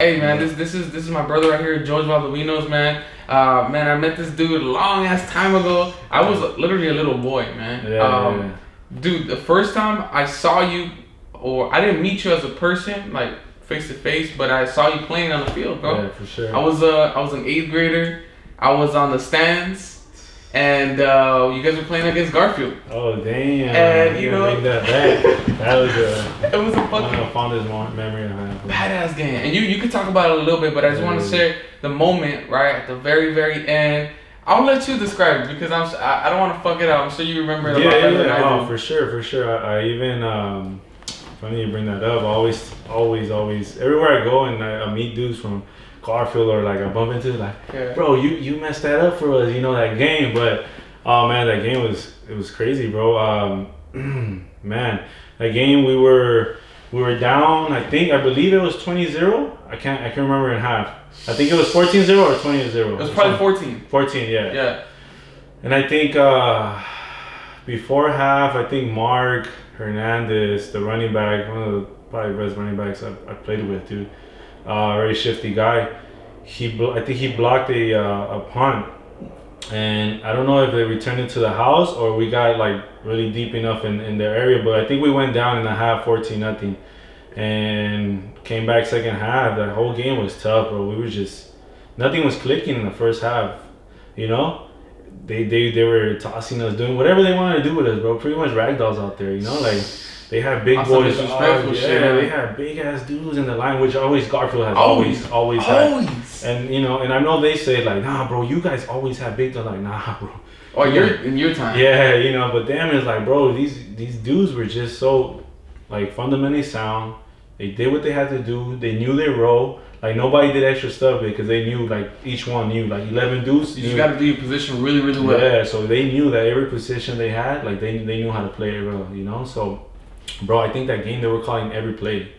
Hey man, this is my brother right here, Jorge Valdovinos, man. Man, I met this dude a long ass time ago. I was literally a little boy, man. Yeah. Dude, the first time I saw you, or I didn't meet you as a person, like face to face, but I saw you playing on the field, bro. Yeah, for sure. I was an eighth grader. I was on the stands, and you guys were playing against Garfield. Oh damn! And you know bring that back. That was it was a one of fucking the fondest memory I have. badass game. And you could talk about it a little bit, but I just want to share the moment right at the very end. I'll let you describe it because I don't want to fuck it up. I'm sure you remember it a lot better than I Oh, do. for sure. I even funny you bring that up. Always. Everywhere I go and I meet dudes from Garfield or like I bump into Yeah. bro, you messed that up for us. You know that game, but oh man, that game was crazy, bro. Man, that game we were down. I believe it was 20-0. I can't remember in half. I think it was 14-0 or 20-0. It was probably 14. 14, yeah. Yeah. And I think before half, I think Mark Hernandez, the running back, one of the probably best running backs I played with, dude. Very shifty guy. I think he blocked a punt, and I don't know if they returned it to the house or we got like really deep enough in their area, but I think we went down in the half 14-0, and came back second half. That whole game was tough, bro. We were just nothing was clicking in the first half, you know. They were tossing us, doing whatever they wanted to do with us, bro. Pretty much ragdolls out there, you know. Like they had big That's some boys. disrespectful shit, man. They had big ass dudes in the line, which Garfield has always had. And you know, and I know they say like, nah, bro, you guys always have big. They're like, nah, bro. Oh, you're in your time. Yeah, you know, but them is like, bro, these dudes were just so like fundamentally sound. They did what they had to do. They knew their role. Like nobody did extra stuff because they knew, like each one knew, like 11 dudes. You just got to do your position really well. Yeah, so they knew that every position they had, like they knew how to play it well, you know. So, bro, I think that game they were calling every play,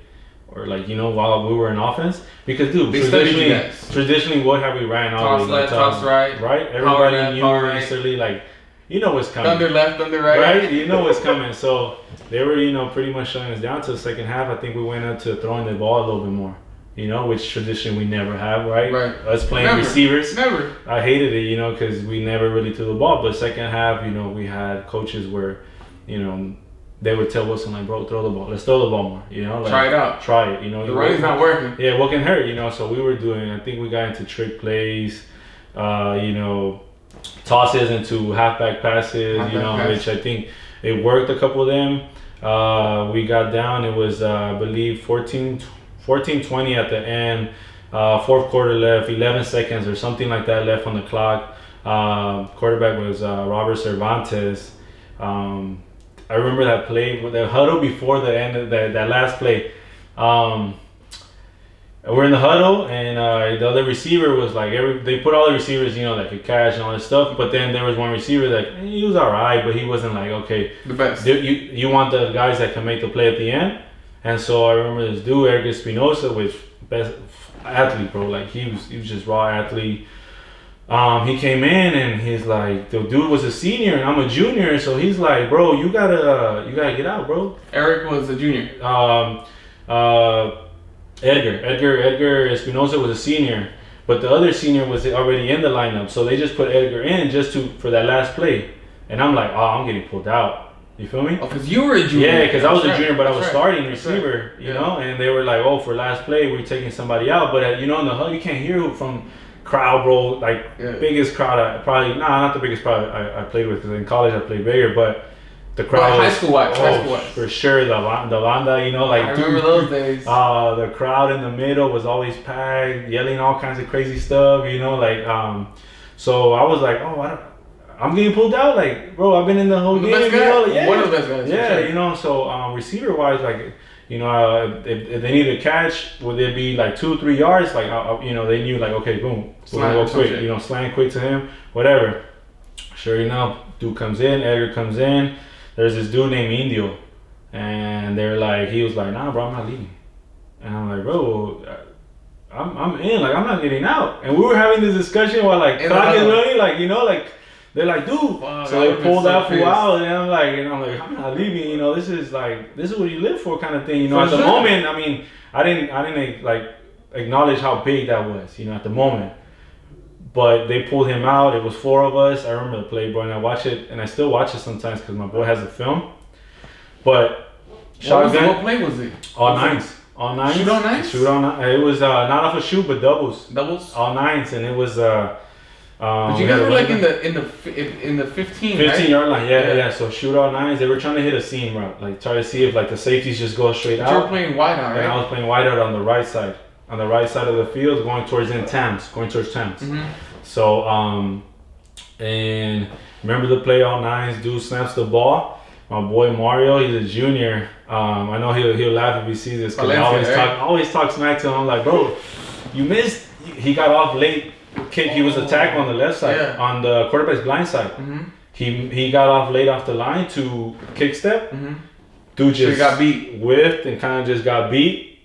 or like you know while we were in offense, because dude, They studied you guys. traditionally what have we ran always? Toss left, toss right. Right, everybody knew necessarily like. You know what's coming. Thunder left, thunder right. Right? You know what's coming. So they were, you know, pretty much shutting us down to the second half. I think we went up to throwing the ball a little bit more, you know, which tradition we never have, right? Right. Us playing receivers. Never. I hated it, you know, because we never really threw the ball. But second half, you know, we had coaches where, you know, they would tell Wilson, like, bro, throw the ball. Let's throw the ball more, you know. Like, try it out. Try it, you know. The running's not working. Yeah, what can hurt, you know. So we were doing, I think we got into trick plays, you know, tosses into halfback passes, which I think it worked a couple of them. We got down, it was I believe 14-20 at the end, fourth quarter left, 11 seconds or something like that left on the clock. Quarterback was Robert Cervantes. I remember that play, the huddle before the end of that last play. We're in the huddle, and the other receiver was like, they put all the receivers, you know, that could catch and all that stuff. But then there was one receiver that he was all right, but he wasn't like, okay, the best. You want the guys that can make the play at the end. And so I remember this dude, Eric Espinosa, which best athlete, bro. Like he was just raw athlete. He came in and he's like, the dude was a senior and I'm a junior, so he's like, bro, you gotta get out, bro. Eric was a junior. Edgar Espinosa was a senior, but the other senior was already in the lineup, so they just put Edgar in for that last play. And I'm like, oh, I'm getting pulled out. You feel me? Oh, because you were a junior. Yeah, because I was a junior, but I was starting receiver, right. you know. And they were like, oh, for last play, we're taking somebody out. But you know, in the huddle, you can't hear who from crowd, bro. Like biggest crowd, not the biggest crowd I played with. Because in college I played bigger, but. The crowd, high school wise, for sure. The banda, you know, like I remember those days. The crowd in the middle was always packed, yelling all kinds of crazy stuff, you know, like So I was like, oh, I'm getting pulled out, like, bro. I've been in the whole game, you know, like, one of the best guys. Yeah, you know. So receiver wise, like, you know, if they need a catch, would it be like 2-3 yards? Like, you know, they knew like, okay, boom, we're gonna go quick, you know, slant quick to him, whatever. Sure enough, dude comes in, Edgar comes in. There's this dude named Indio, and he was like, nah, bro, I'm not leaving. And I'm like, bro, I'm in, like, I'm not getting out. And we were having this discussion while, like, clock is running, like, you know, like, they're like, dude. So they pulled that fool out, and I'm like, I'm not leaving, you know, this is what you live for kind of thing, you know. At the moment, I mean, I didn't like acknowledge how big that was, you know, at the moment. But they pulled him out. It was 4 of us. I remember the play, bro, and I watch it, and I still watch it sometimes because my boy has a film. But shotgun. What play was it? All nines. All nines. Shoot on nines. Shoot on nines. It was not off a shoot, but doubles. Doubles. All nines, and it was. But you guys were like in the 15. 15-yard line. Yeah. So shoot all nines. They were trying to hit a seam route, like try to see if like the safeties just go straight out. You were playing wide out, right? And I was playing wide out on the right side. On the right side of the field, going towards Thames. Mm-hmm. So, and remember the play all nines, dude snaps the ball. My boy Mario, he's a junior. I know he'll laugh if he sees this because I always talk smack to him. I'm like, bro, you missed. He got off late. Kick. He was attacked on the left side, on the quarterback's blind side. Mm-hmm. He got off late off the line to kick step. Mm-hmm. Dude just got beat, whiffed, and kind of just got beat.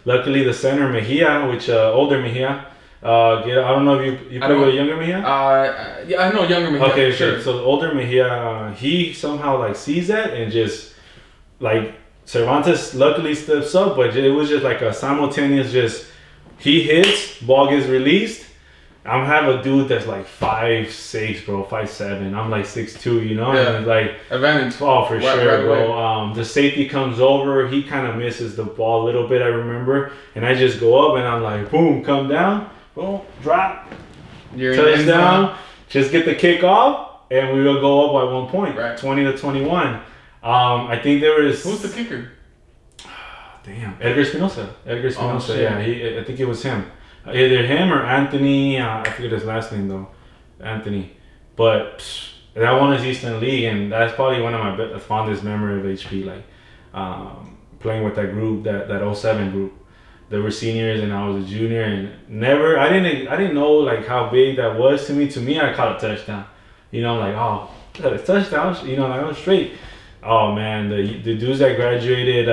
Luckily, the center Mejia, which older Mejia. I don't know if you play with a younger Mejia. Yeah, I know younger Mejia. Okay, sure. So the older Mejia, he somehow like sees that and just like Cervantes luckily steps up, but it was just like a simultaneous just he hits, ball gets released. I'm have a dude that's like 5'6", bro, 5'7". I'm like 6'2", you know, and like advantage. Oh, for sure, bro. The safety comes over, he kind of misses the ball a little bit, I remember, and I just go up and I'm like, boom, come down, boom, drop, touchdown, just get the kick off, and we will go up by 1 point, 20-21. I think there was. Who's the kicker? Damn, Edgar Espinosa. Yeah, I think it was him. Either him or Anthony. I forget his last name though. Anthony. But that one is Eastern League, and that's probably one of my fondest memory of HP. Like playing with that group, that 07 group. They were seniors and I was a junior, and I didn't know like how big that was to me. To me, I caught a touchdown. You know, like a touchdown. You know, like I was straight. Oh man, the dudes that graduated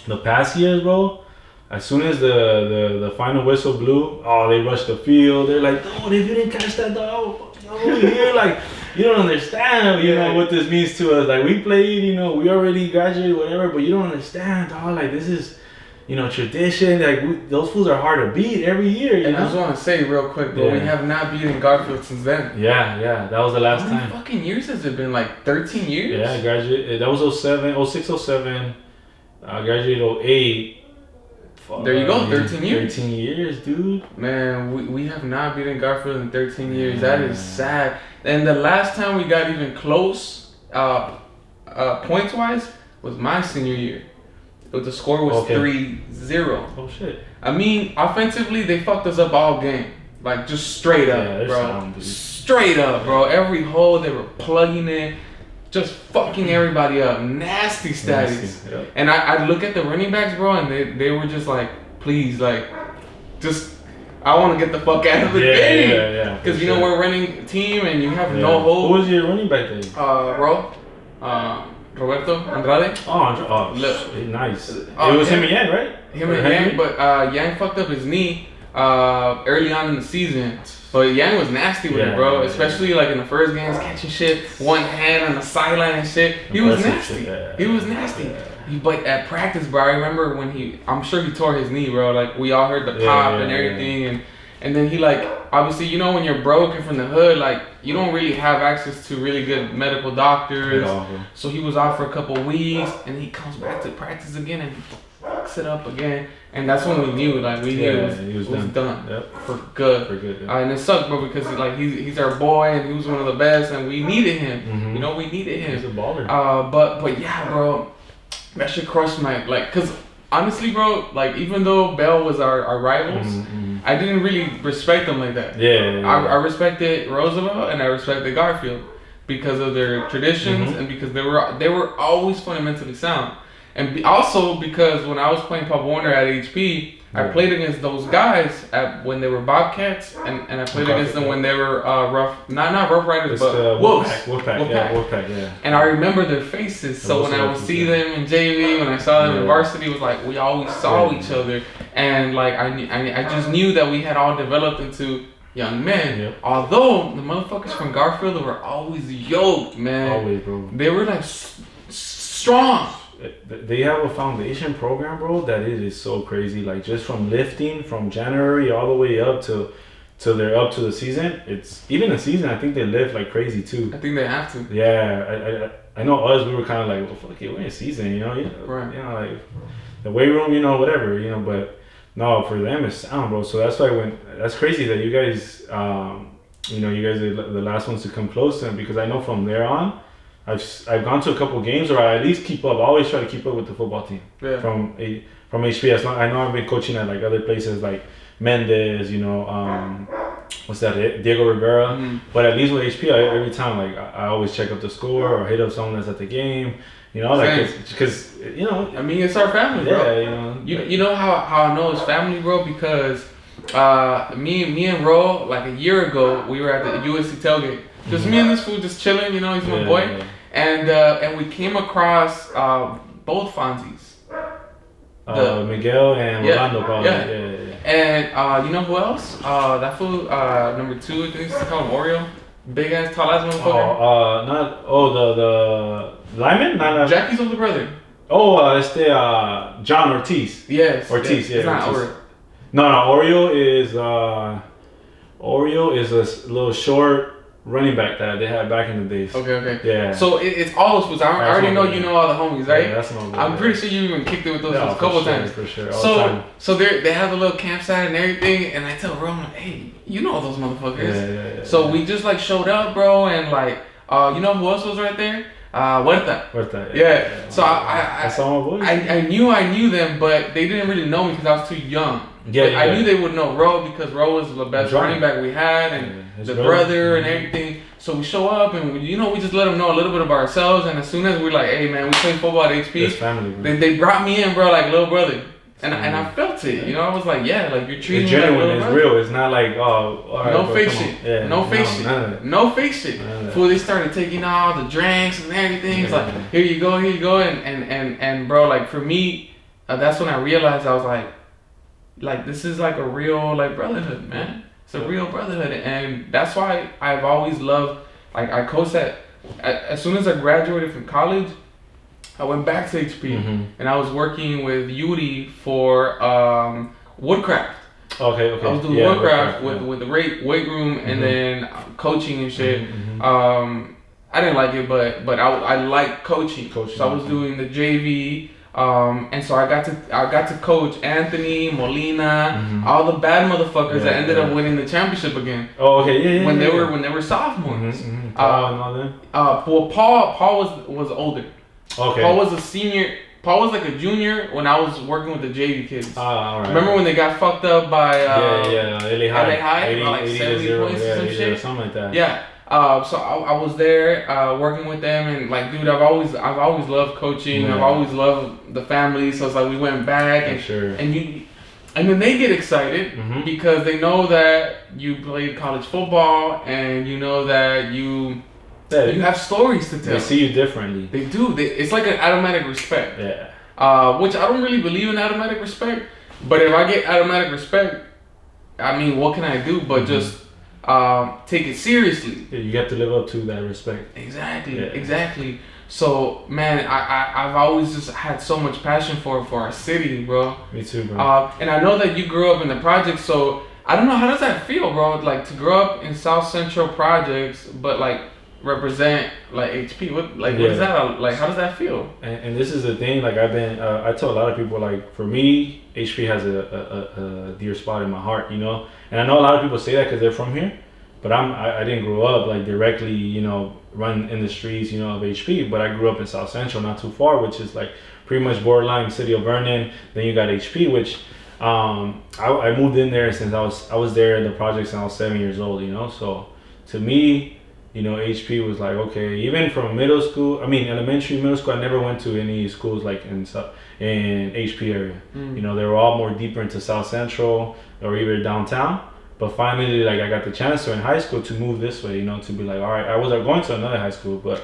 the past years, bro. As soon as the final whistle blew, they rushed the field. They're like, dude, if you didn't catch that dog, over here, like, you don't understand, you know, what this means to us. Like, we played, you know, we already graduated, whatever, but you don't understand, dog. Like, this is, you know, tradition. Like, those fools are hard to beat every year, you know? I just want to say real quick, bro, we have not beaten Garfield since then. Yeah, that was the last time. How many fucking years has it been? Like, 13 years? Yeah, I graduated. That was 06, 07. I graduated 08. There you go, 13 years. 13 years, dude. Man, we have not beaten Garfield in 13 years. That is sad. And the last time we got even close, points-wise, was my senior year. But the score was 3-0. Oh, shit. I mean, offensively, they fucked us up all game. Like, just straight up, bro. Straight up, bro. Every hole, they were plugging in. Just fucking everybody up. Nasty status. Yep. And I look at the running backs, bro, and they were just like, please, like, just, I want to get the fuck out of the game. Yeah. Because, you know, we're running team and you have no hope. Who was your running back then? Roberto Andrade. Nice. It was him and Yang, right? Him and Yang, but Yang fucked up his knee early on in the season. But Yang was nasty with it, bro. Especially like in the first games, catching shit, one hand on the sideline and shit. He was nasty. He was nasty. But at practice, bro, I remember when I'm sure he tore his knee, bro. Like we all heard the pop and everything, and then he like obviously, you know, when you're broken from the hood, like you don't really have access to really good medical doctors. So he was out for a couple weeks, and he comes back to practice again and fucks it up again. And that's when we knew, like, it was done. Yep. For good. Yeah. And it sucked, bro, because like he's our boy and he was one of the best, and we needed him. Mm-hmm. You know, we needed him. He's a baller. But yeah, bro, that shit crushed my cause honestly, bro, like even though Bell was our rivals, I didn't really respect them like that. I respected Roosevelt and I respected Garfield because of their traditions and because they were always fundamentally sound. And also because when I was playing Pop Warner at HP, I played against those guys when they were Bobcats, and I played against them when they were not Rough Riders, but Wolves. Wolfpack, yeah. And I remember their faces, so when I would see them in JV, when I saw them in varsity, it was like we always saw each other, and like I just knew that we had all developed into young men. Yep. Although the motherfuckers from Garfield were always yoked, man. Always, bro. They were like strong. they have a foundation program, bro, that it is so crazy. Like just from lifting from January all the way up to they're up to the season. It's even the season. I think they lift like crazy too. I think they have to. Yeah, I know us. We were kind of like, well, fuck it, we're in season, you know. Right. You know, like the weight room, you know, whatever, you know. But no, for them it's sound, bro. So that's why that's crazy that you guys, you know, you guys are the last ones to come close to them, because I know from there on, I've gone to a couple games, or I at least keep up. I always try to keep up with the football team. Yeah. From HPS. I know I've been coaching at like other places like Mendez, you know, what's that? Diego Rivera. Mm-hmm. But at least with HP, every time like I always check up the score or hit up someone that's at the game. You know, like because you know. I mean, it's our family, bro. Yeah, you know. You know how I know it's family, bro, because me and Ro, like a year ago, we were at the USC tailgate. Just me and this fool just chilling, you know, he's my boy. Yeah. And we came across both Fonzies. Miguel and Rolando, probably. Yeah. And you know who else? That fool, number 2, I think it's called Oreo. Big ass, tall ass motherfucker. The lineman? Not Jackie's older brother. It's John Ortiz. Yes. Ortiz, it's not Ortiz. Oreo. No, Oreo is a little short running back that they had back in the days. Okay. Yeah. So it's all those. I already know you know all the homies, right? Yeah, that's no good. I'm pretty sure you even kicked it with those a couple times. For sure. All the time. So they have a little campsite and everything, and I tell Ron, hey, you know all those motherfuckers. Yeah. So we just like showed up, bro, and like, you know who else was right there? Huerta. Yeah. So I saw my boys. I knew them, but they didn't really know me because I was too young. Yeah. I knew they would know Ro because Ro was the best running back we had, and the brother and everything. So we show up and we just let them know a little bit about ourselves. And as soon as we're like, hey man, we play football at HP, family, they brought me in, bro, like little brother. And I felt it, you know. I was like, yeah, like you're treating me like genuine. It's real. It's not like all right, no fake shit. Yeah, no fake shit. No fake shit. Before they started taking all the drinks and everything, it's like here you go, and bro, like for me, that's when I realized I was like this is like a real like brotherhood, man. It's a real brotherhood, and that's why I've always loved. Like I coached as soon as I graduated from college. I went back to HP and I was working with Yuri for woodcraft. Okay. I was doing woodcraft with the weight room and then coaching and shit. I didn't like it, but I like coaching. So I was doing the JV, and so I got to coach Anthony, Molina, all the bad motherfuckers that ended up winning the championship again. Oh, okay, yeah. When they were sophomores. Paul and all them. Well, Paul was older. Okay. Paul was a senior. Paul was like a junior when I was working with the JV kids. All right. Remember when they got fucked up by LA High, 80, like 70 points or some shit? Something like that. Yeah. So I was there working with them, and like, dude, I've always loved coaching. I've always loved the family. So it's like we went back and then they get excited because they know that you played college football and you know that you have stories to tell. They see you differently. They do. It's like an automatic respect. Yeah. Which I don't really believe in automatic respect. But if I get automatic respect, I mean, what can I do but just take it seriously? Yeah, you have to live up to that respect. Exactly. So, man, I've always just had so much passion for our city, bro. Me too, bro. And I know that you grew up in the projects, so I don't know, how does that feel, bro? Like, to grow up in South Central projects, but like represent like HP. What is that like? How does that feel? And this is the thing. Like I tell a lot of people, like for me, HP has a dear spot in my heart, you know. And I know a lot of people say that because they're from here, but I didn't grow up like directly, you know, run in the streets, you know, of HP. But I grew up in South Central, not too far, which is like pretty much borderline city of Vernon. Then you got HP, which I moved in there since I was there in the project since I was 7 years old, you know. So to me, you know, HP was like, okay, even from elementary, middle school, I never went to any schools like in HP area. You know, they were all more deeper into South Central or even downtown. But finally, like I got the chance to in high school to move this way, you know, to be like, all right, I was going to another high school, but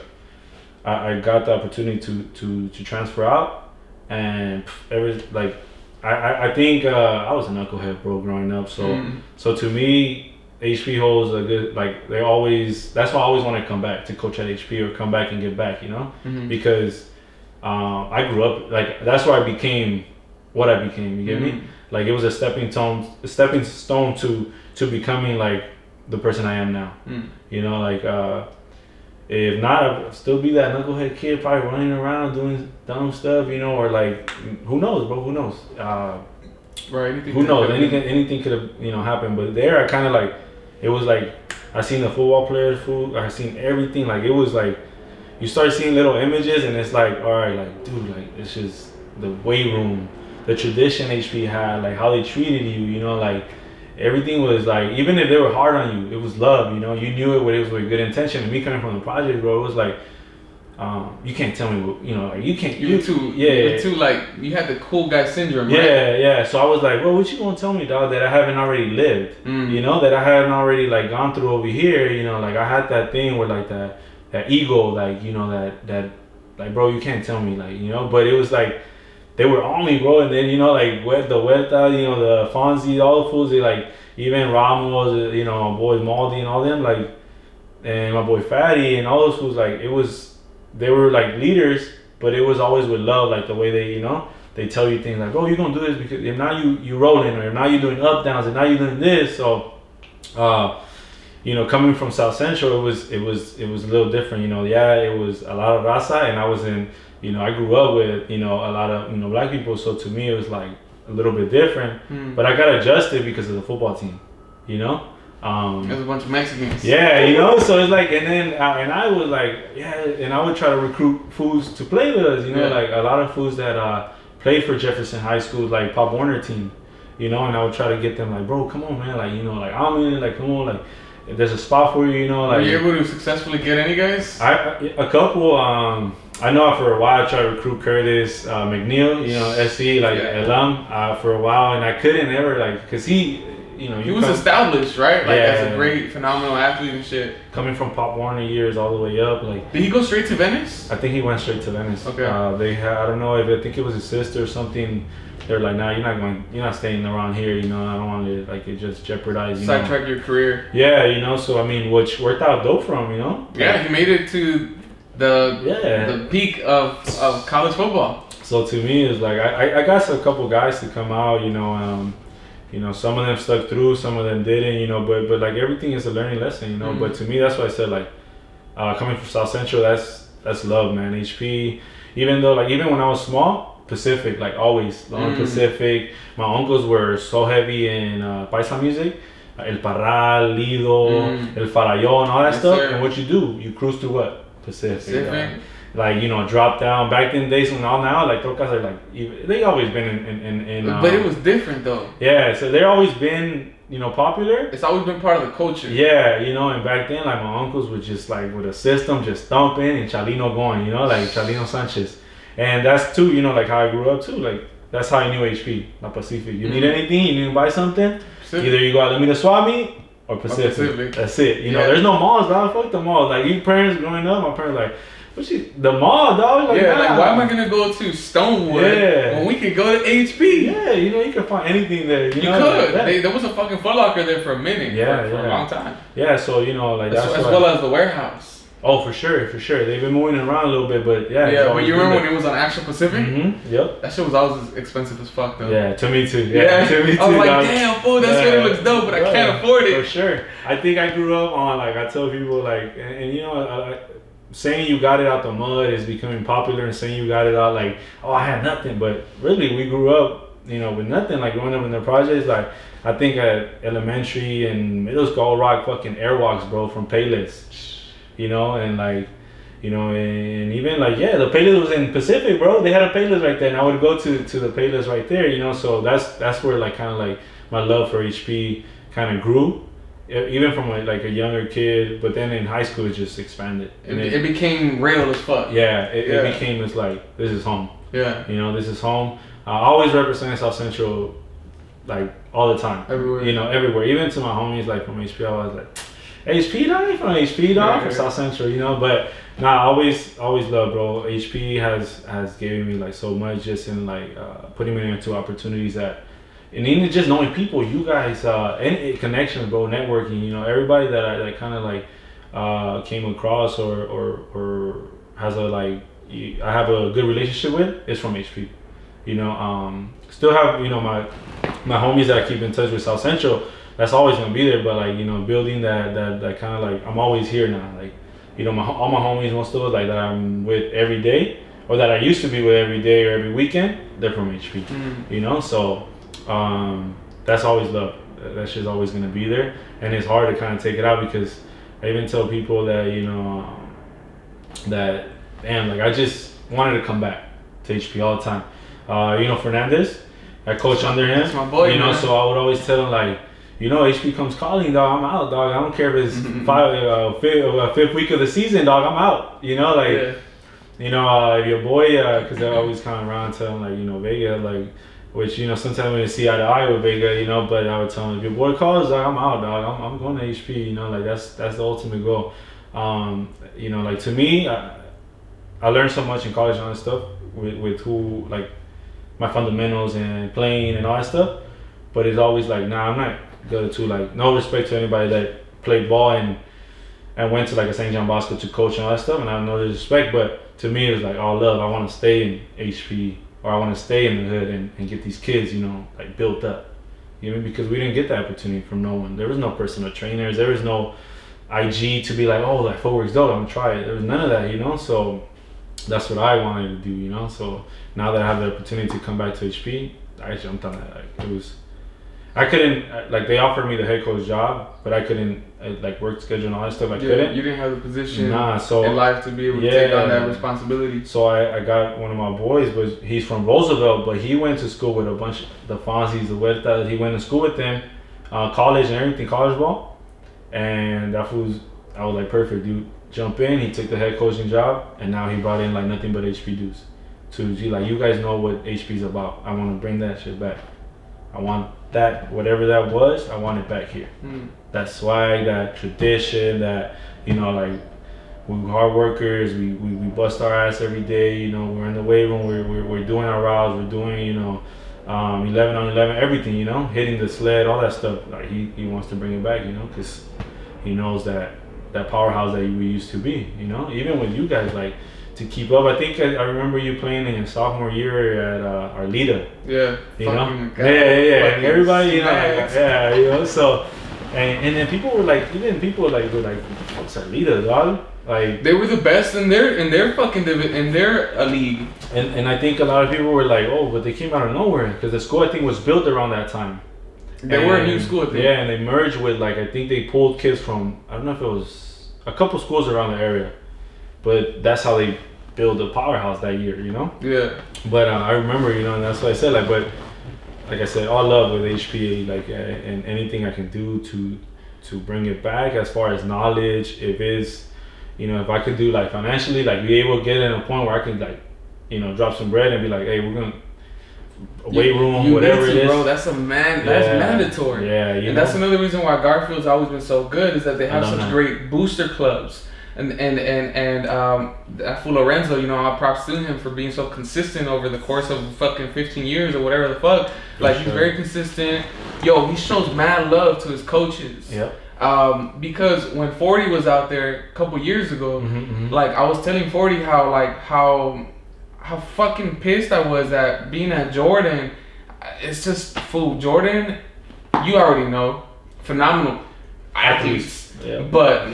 I got the opportunity to transfer out, and I think I was a knucklehead, bro, growing up. So to me, HP holds a good, like that's why I always want to come back to coach at HP or come back and give back, you know, because I grew up like that's where I became what I became. You get me? Like it was a stepping stone to becoming like the person I am now. You know, like if not, I'd still be that knucklehead kid, probably running around doing dumb stuff. You know, or like who knows, bro? Who knows? Right. Who knows? Anything could have happened. But there, I kind of like it was like I seen the football players, I seen everything. Like it was like you start seeing little images, and it's like, all right, like dude, like it's just the weight room, the tradition HP had, like how they treated you. You know, like everything was like, even if they were hard on you, it was love. You know, you knew it was with good intention. And me coming from the project, bro, it was like. You can't tell me what, like you can't. You were too like you had the cool guy syndrome, right? Yeah. So I was like, well, what you gonna tell me, dog, that I haven't already lived? You know, that I haven't already like gone through over here. You know, like I had that thing where like that ego, like that like bro, you can't tell me, like But it was like they were on me, bro. And then like the Huerta, the Fonzie, all the fools, they like even Ramos, my boy Maldi and all them, like, and my boy Fatty and all those fools, like it was. They were like leaders, but it was always with love, like the way they, they tell you things like, "Oh, you're gonna do this because if now you rolling, or if now you're doing up downs, and now you're doing this." So, coming from South Central, it was a little different. It was a lot of raza, and I was in, I grew up with, a lot of black people. So to me, it was like a little bit different. But I got adjusted because of the football team, There's a bunch of Mexicans. Yeah, so it's like, and then, and I was like, and I would try to recruit fools to play with us, like a lot of fools that played for Jefferson High School, like Pop Warner team, and I would try to get them like, bro, come on, man, like, like I'm in it, like, come on, like, if there's a spot for you, like. Were you able to successfully get any guys? A couple, I know for a while I tried to recruit Curtis McNeil, SC, like alum, for a while, and I couldn't ever, like, cause he was established, right? Like as a great, phenomenal athlete and shit. Coming from Pop Warner years all the way up, like. Did he go straight to Venice? I think he went straight to Venice. Okay. They had, I don't know if I think it was his sister or something. They're like, nah, you're not staying around here. I don't want to like it just jeopardize. Sidetrack your career. Yeah, so I mean, which worked out dope for him, Yeah, he made it to the peak of college football. So to me, it's like I got a couple guys to come out, some of them stuck through, some of them didn't, but like everything is a learning lesson, But to me, that's why I said like, coming from South Central, that's love, man. HP, even when I was small, Pacific, like always, Long Pacific. My uncles were so heavy in paisa music, El Parral, Lido, El Farallón, all that stuff. Sir. And what you do, you cruise through what? Pacific. Like, drop down. Back in days when now, like, trocas are like, they always been in but it was different though. Yeah, so they've always been, popular. It's always been part of the culture. Yeah, and back then, like, my uncles were just like, with a system, just thumping and Chalino going, like Chalino Sanchez. And that's too, like, how I grew up too. Like, that's how I knew HP, La Pacific. You need anything, you need to buy something, either you go out, let me to swap meet, or Pacific. That's it. There's no malls, dog. Fuck the malls. Like, you parents growing up, my parents like, the mall, dog. Like, like, why am I gonna go to Stonewood when we could go to HP? Yeah, you can find anything there. You could. Like there was a fucking Foot Locker there for a minute. For a long time. Yeah, so like that's as well as the warehouse. Oh, for sure. They've been moving around a little bit, but yeah. Yeah, but you remember when it was on Action Pacific? Mm-hmm. Yep. That shit was always expensive as fuck, though. Yeah, to me too. Yeah, to me too. I was like, damn, fool, that shit looks dope, but I can't afford it. For sure. I think I grew up on, like, I tell people, like, and saying you got it out the mud is becoming popular, and saying you got it out, like, oh, I had nothing. But really, we grew up, with nothing. Like, growing up in the projects, like, I think at elementary and middle school, rock fucking airwalks, bro, from Payless. And like, and even like, the Payless was in Pacific, bro. They had a Payless right there, and I would go to the Payless right there, So that's where, like, kind of like my love for HP kind of grew, even from like a younger kid. But then in high school, it just expanded. And it became real as fuck. Yeah, it became just like, this is home. Yeah. This is home. I always represented South Central, like, all the time. Everywhere. Everywhere. Even to my homies, like, from HP, I was like, HP dog, from HP dog, from South Central, but I always love, bro. HP has given me like so much, just in like putting me into opportunities and even just knowing people, you guys, and connections, bro, networking, everybody that I kind of like came across or has a like I have a good relationship with is from HP. You know, still have, you know, my homies that I keep in touch with South Central. That's always gonna be there, but like, you know, building that kind of like, I'm always here now. Like, you know, all my homies, most of us like that I'm with every day, or that I used to be with every day or every weekend, they're from HP. You know, so that's always love. That shit's always gonna be there, and it's hard to kind of take it out, because I even tell people that, you know, that damn, like I just wanted to come back to HP all the time. You know, Fernandez, I coach under him. That's my boy. You know, man. so I would always tell him like, you know, HP comes calling, dog. I'm out, dog. I don't care if it's fifth week of the season, dog. I'm out. You know, like, you know, your boy, because I always kind of around telling like, you know, Vega, like, which, you know, sometimes we didn't see eye to eye with Vega, you know, but I would tell him, if your boy calls, dog, I'm out, dog. I'm going to HP. You know, like that's the ultimate goal. You know, like to me, I learned so much in college and all that stuff with who, like, my fundamentals and playing and all that stuff. But it's always like, nah, I'm not going to, like, no respect to anybody that played ball and went to like a St. John Bosco to coach and all that stuff, and I have no disrespect, but to me it was like all love. I want to stay in HP, or I want to stay in the hood and get these kids, you know, like built up. You know, because we didn't get that opportunity from no one. There was no personal trainers. There was no IG to be like, oh, like footwork's dope, I'm gonna try it. There was none of that, you know. So that's what I wanted to do, you know. So now that I have the opportunity to come back to HP, I jumped on that. Like, it was, I couldn't, like, they offered me the head coach job, but I couldn't, like, work schedule and all that stuff. I couldn't. You didn't have the position so in life to be able to take on that responsibility. So I got one of my boys, but he's from Roosevelt, but he went to school with a bunch of the Fonzies, the Huertas. He went to school with them, college and everything, college ball. And that was, I was like, perfect, dude. Jump in. He took the head coaching job, and now he brought in like nothing but HP dudes. To like, you guys know what HP's about. I want to bring that shit back. I want that, whatever that was, I want it back here. That swag, that tradition, that, you know, like, we're hard workers, we bust our ass every day, you know, we're in the weight room, we're doing our routes, we're doing, you know, 11 on 11, everything, you know, hitting the sled, all that stuff. Like, he wants to bring it back, you know, because he knows that powerhouse that we used to be, you know, even with you guys, like, to keep up. I think I remember you playing in your sophomore year at Arleta. Yeah. You know? Yeah. And everybody, you know, like, you know, so, and then people were like, even people like, were like, what's Arleta, dog? Like, they were the best in their fucking in their league. And I think a lot of people were like, oh, but they came out of nowhere, because the school, I think, was built around that time. They were a new school, I think. Yeah, and they merged with, like, I think they pulled kids from, I don't know if it was a couple schools around the area, but that's how they built a powerhouse that year, you know? Yeah. But I remember, you know, and that's what I said, like, but like I said, all love with HP, like, and anything I can do to bring it back as far as knowledge, if it's, you know, if I could do, like, financially, like, be able to get in a point where I can, like, you know, drop some bread and be like, hey, we're gonna weight room, whatever it is, bro. That's that's mandatory. Yeah, and that's another reason why Garfield's always been so good, is that they have such great booster clubs. And that fool Lorenzo, you know, I props to him for being so consistent over the course of fucking 15 years or whatever the fuck. Like, he's very consistent. Yo, he shows mad love to his coaches. Yep. Because when 40 was out there a couple years ago, like, I was telling 40 how fucking pissed I was at being at Jordan. It's just, fool, Jordan, you already know, phenomenal athletes. Yeah. But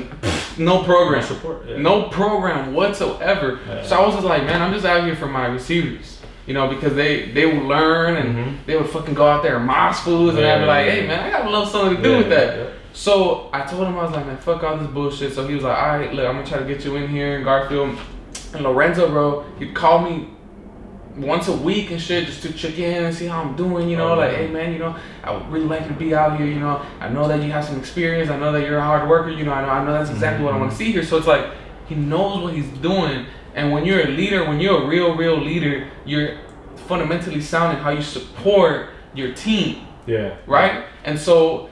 no program support, no program whatsoever. So I was just like, man, I'm just out here for my receivers, you know, because they would learn and they would fucking go out there and moss fools, and I'd be like, hey man, I got a little something to do with that. So I told him, I was like, man, fuck all this bullshit. So he was like, all right, look, I'm gonna try to get you in here in Garfield. And Lorenzo, bro, he'd call me once a week and shit, just to check in and see how I'm doing, you know, like, hey man, you know, I would really like you to be out here, you know, I know that you have some experience, I know that you're a hard worker, you know, I know that's exactly what I want to see here. So it's like, he knows what he's doing. And when you're a leader, when you're a real leader, you're fundamentally sound in how you support your team. Yeah. Right? And so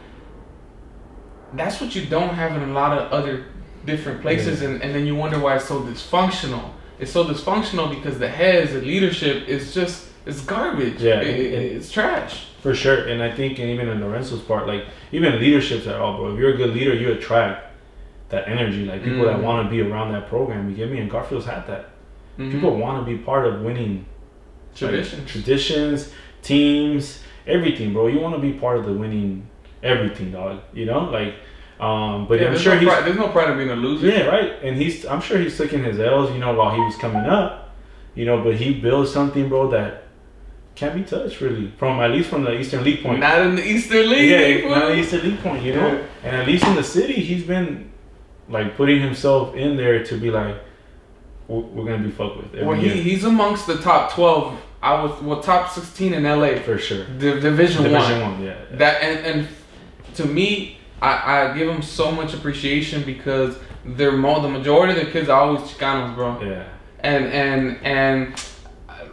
that's what you don't have in a lot of other different places, and then you wonder why it's so dysfunctional. It's so dysfunctional because the heads, the leadership is just, it's garbage. Yeah, it's trash. For sure. And I think, and even in Lorenzo's part, like, even leaderships at all, bro. If you're a good leader, you attract that energy, like people that want to be around that program. You get me? And Garfield's had that. People want to be part of winning traditions, teams, everything, bro. You want to be part of the winning everything, dog. You know, like, but I'm sure there's no pride of being a loser. Yeah, right. And I'm sure he's taking his L's, you know, while he was coming up, you know. But he built something, bro, that can't be touched really, at least from the Eastern League point. Not in the Eastern League. Yeah, not in the Eastern League point, you know. Yeah. And at least in the city, he's been like putting himself in there to be like, we're gonna be fucked with. Well, he's amongst the top 12. Top 16 in LA for sure. Division 1. Yeah. That and to me, I give him so much appreciation because the majority of the kids are always Chicanos, bro. Yeah. And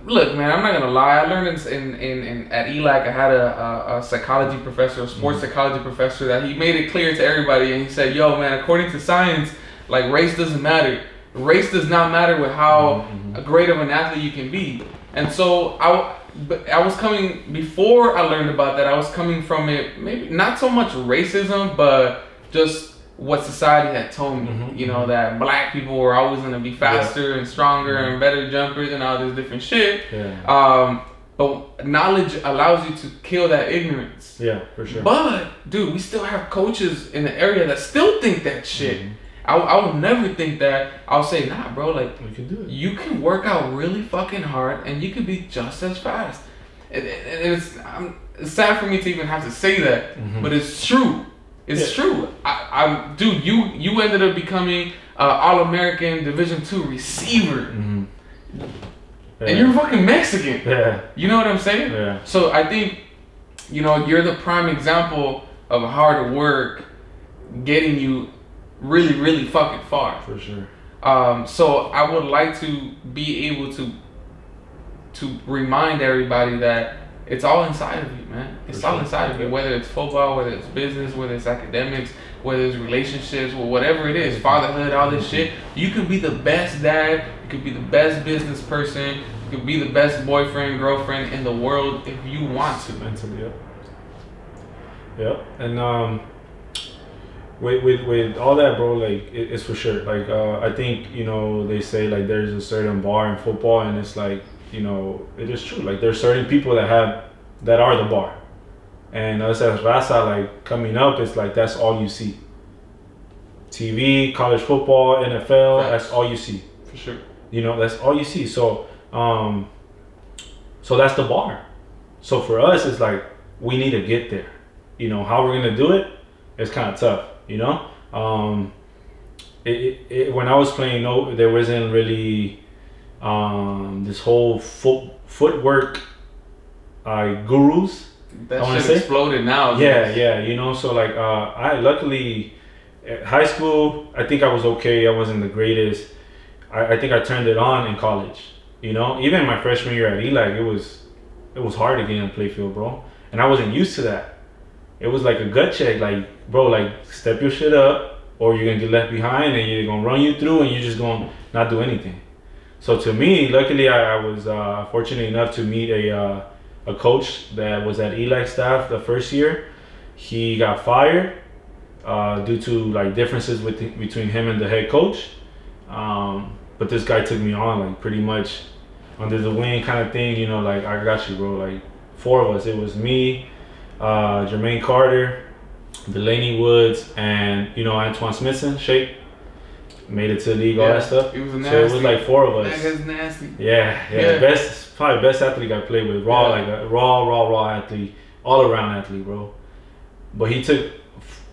look, man, I'm not gonna lie. I learned in at ELAC. I had a psychology professor, a sports psychology professor, that he made it clear to everybody, and he said, "Yo, man, according to science, like race doesn't matter. Race does not matter with how great of an athlete you can be." And so I was coming, before I learned about that, I was coming from it, maybe not so much racism, but just what society had told me, you know, that black people were always going to be faster and stronger and better jumpers and all this different shit. Yeah. But knowledge allows you to kill that ignorance. Yeah, for sure. But, dude, we still have coaches in the area that still think that shit. I will never think that. I'll say, nah, bro, like, you can do it. You can work out really fucking hard and you can be just as fast. And it's sad for me to even have to say that, but it's true. It's true. Dude, you ended up becoming All-American Division II receiver. Yeah. And you're fucking Mexican. Yeah. You know what I'm saying? Yeah. So I think, you know, you're the prime example of hard work getting you really, really fucking far. For sure. So I would like to be able to remind everybody that it's all inside of you, man. It's all inside of you, whether it's football, whether it's business, whether it's academics, whether it's relationships, or whatever it is, fatherhood, all this shit. You could be the best dad, you could be the best business person, you could be the best boyfriend, girlfriend in the world if you want to. Mentally, yep. And with all that, bro, like it's for sure. Like I think, you know, they say like there's a certain bar in football, and it's like, you know, it is true. Like there's certain people that are the bar, and us as Raza, like coming up, it's like that's all you see. TV, college football, NFL, that's all you see. For sure. You know, that's all you see. So so that's the bar. So for us, it's like we need to get there. You know, how we're gonna do it, it's kind of tough. You know, when I was playing, there wasn't really this whole footwork gurus. That shit exploded now. Yeah. You know, so like I luckily at high school, I think I was okay. I wasn't the greatest. I think I turned it on in college. You know, even my freshman year at ELAC, it was hard to get in the playfield, bro, and I wasn't used to that. It was like a gut check, like, bro, like, step your shit up, or you're gonna get left behind, and you're gonna run you through, and you're just gonna not do anything. So to me, luckily, I was fortunate enough to meet a coach that was at ELAC staff the first year. He got fired due to like differences between him and the head coach. But this guy took me on, like, pretty much under the wing kind of thing, you know, like, I got you, bro. Like, 4 of us. It was me, Jermaine Carter, Delaney Woods, and, you know, Antoine Smithson, Shake. Made it to the league, all that stuff. It was nasty. So it was like 4 of us. That guy's nasty. Yeah. Probably best athlete I played with. Like a raw athlete, all around athlete, bro. But he took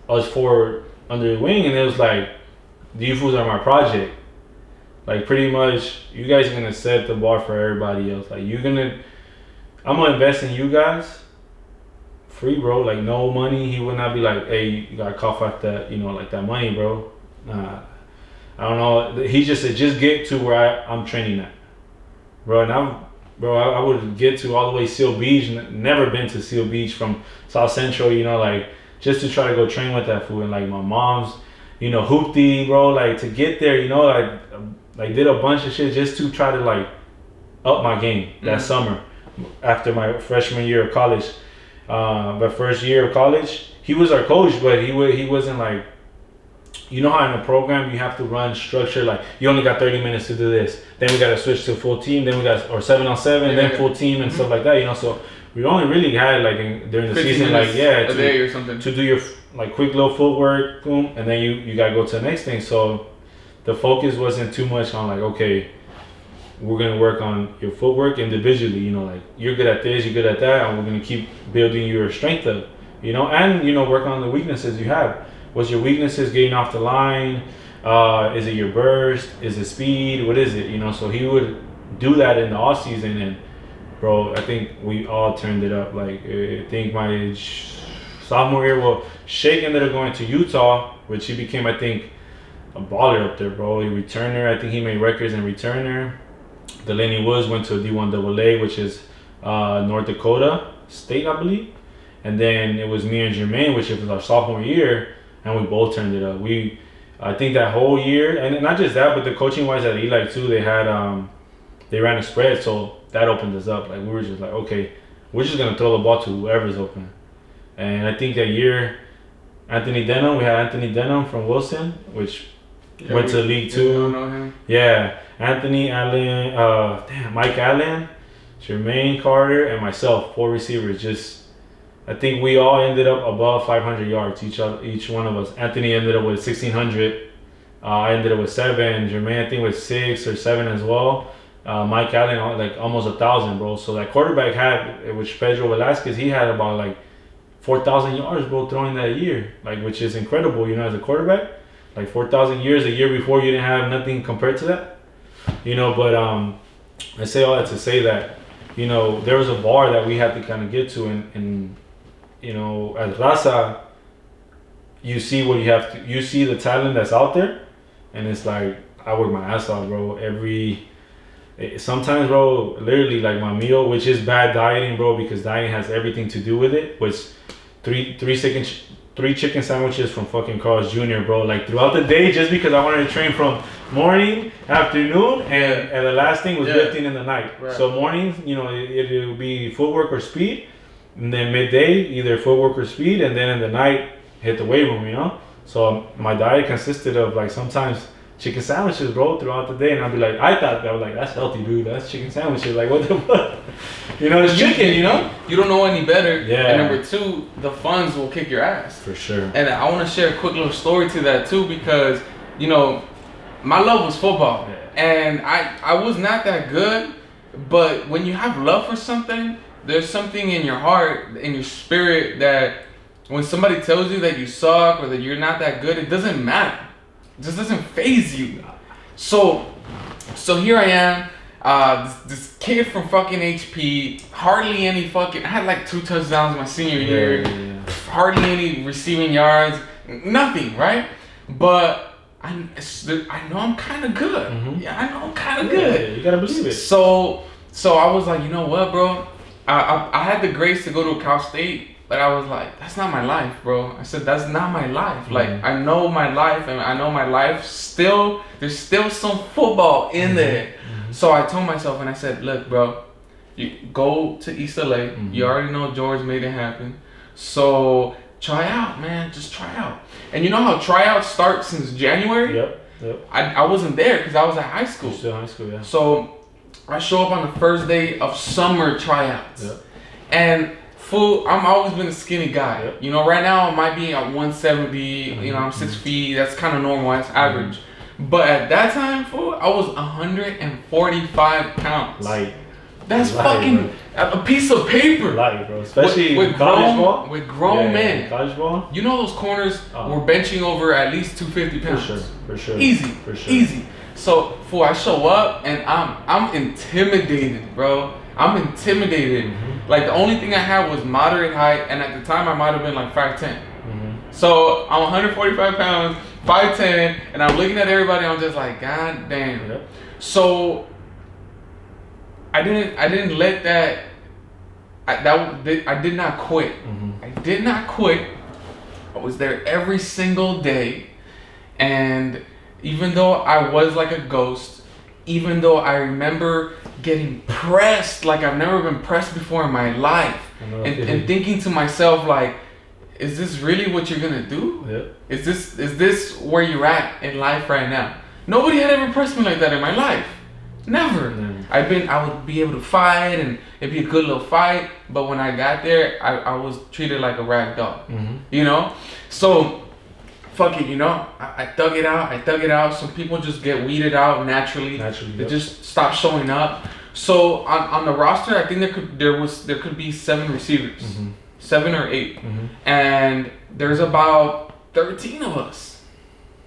us 4 under the wing, and it was like, you fools are my project. Like, pretty much, you guys are gonna set the bar for everybody else. Like, I'm gonna invest in you guys. Free, bro. Like, no money. He would not be like, hey, you gotta cough out that, you know, like that money, bro. Nah. I don't know. He just said, just get to where I'm training at, bro. And I would get to all the way Seal Beach. Never been to Seal Beach from South Central, you know, like, just to try to go train with that fool. And like my mom's, you know, hoopty, bro. Like, to get there, you know, like did a bunch of shit just to try to like up my game that summer after my freshman year of college. My first year of college, he was our coach, but he wasn't like you know how in a program you have to run structure, like you only got 30 minutes to do this, then we got to switch to full team, then we got, or 7-on-7, then full team and stuff like that, you know. So we only really had like during the season, like a day or something to do your like quick little footwork, boom, and then you got to go to the next thing. So the focus wasn't too much on like, okay, we're gonna work on your footwork individually, you know, like you're good at this, you're good at that, and we're gonna keep building your strength up, you know, and you know, work on the weaknesses you have. What's your weaknesses getting off the line? Is it your burst? Is it speed? What is it? You know, so he would do that in the off season, and bro, I think we all turned it up. Like I think my sophomore year, well, Shake ended up going to Utah, which he became, I think, a baller up there, bro. He returner. I think he made records in returner. Delaney Woods went to a D1 AA, which is North Dakota State, I believe. And then it was me and Jermaine, which was our sophomore year. And we both turned it up. I think that whole year, and not just that, but the coaching wise at Eli too, they had they ran a spread, so that opened us up. Like we were just like, okay, we're just gonna throw the ball to whoever's open. And I think that year, we had Anthony Denham from Wilson, which went to League Two. You don't know him? Yeah, Anthony Allen, Mike Allen, Jermaine Carter, and myself, 4 receivers. Just I think we all ended up above 500 yards, each one of us. Anthony ended up with 1,600. I ended up with 7. Jermaine, I think, with 6 or 7 as well. Mike Allen, like almost 1,000, bro. So that quarterback had, which Pedro Velasquez, he had about like 4,000 yards, bro, throwing that year, like, which is incredible, you know, as a quarterback. Like 4,000 years, a year before you didn't have nothing compared to that, you know. But I say all that to say that, you know, there was a bar that we had to kind of get to, and you know, as Raza, you see what you see the talent that's out there, and it's like, I work my ass off, bro. Sometimes, bro, literally, like my meal, which is bad dieting, bro, because dieting has everything to do with it, was three chicken sandwiches from fucking Carl's Jr., bro, like throughout the day, just because I wanted to train from morning, afternoon, and the last thing was lifting in the night. Right. So morning, you know, it would be footwork or speed. And then midday, either footwork or speed, and then in the night, hit the weight room, you know? So my diet consisted of like sometimes chicken sandwiches, bro, throughout the day. And I'd be like, I was like, that's healthy, dude. That's chicken sandwiches. Like, what the fuck? You know, it's chicken, you know? You don't know any better. Yeah. And number 2, the funds will kick your ass. For sure. And I want to share a quick little story to that too, because, you know, my love was football. Yeah. And I was not that good, but when you have love for something, there's something in your heart, in your spirit, that when somebody tells you that you suck or that you're not that good, it doesn't matter. It just doesn't faze you. So here I am, this kid from fucking HP, hardly any fucking, I had like 2 touchdowns my senior year, hardly any receiving yards, nothing, right? But I know I'm kind of good. Mm-hmm. Yeah, I know I'm kind of good. Yeah, you gotta believe it. So I was like, you know what, bro? I had the grace to go to Cal State, but I was like, that's not my life, bro. I said, that's not my life. Mm-hmm. Like, I know my life, and I know my life still, there's still some football in there. Mm-hmm. So I told myself, and I said, look, bro, you go to East LA. Mm-hmm. You already know George made it happen. So try out, man. Just try out. And you know how tryouts start since January? Yep. I wasn't there because I was at high school. You're still high school, yeah. So I show up on the first day of summer tryouts. Yep. And I've always been a skinny guy. Yep. You know, right now I might be at 170. Mm-hmm. You know, I'm 6 feet. That's kind of normal. That's average. Mm-hmm. But at that time, I was 145 pounds. Light. That's fucking a piece of paper. Light, bro. Especially with college ball. With grown men. College ball. You know those corners were benching over at least 250 pounds. For sure. Easy. So, I show up and I'm intimidated, bro. I'm intimidated. Mm-hmm. Like, the only thing I had was moderate height, and at the time I might have been like 5'10". Mm-hmm. So I'm 145 pounds, 5'10", and I'm looking at everybody. I'm just like, God damn. Yep. So I didn't let that. I did not quit. Mm-hmm. I did not quit. I was there every single day, and even though I was like a ghost, even though I remember getting pressed like I've never been pressed before in my life, and thinking to myself like, is this really what you're gonna do? Yeah. Is this where you're at in life right now? Nobody had ever pressed me like that in my life. Never. I would be able to fight and it'd be a good little fight, but when I got there, I was treated like a rag doll. You know? So fuck it, you know? I dug it out. Some people just get weeded out naturally. They just stop showing up. So on the roster, I think there could be 7 receivers. 7 or 8. And there's about 13 of us.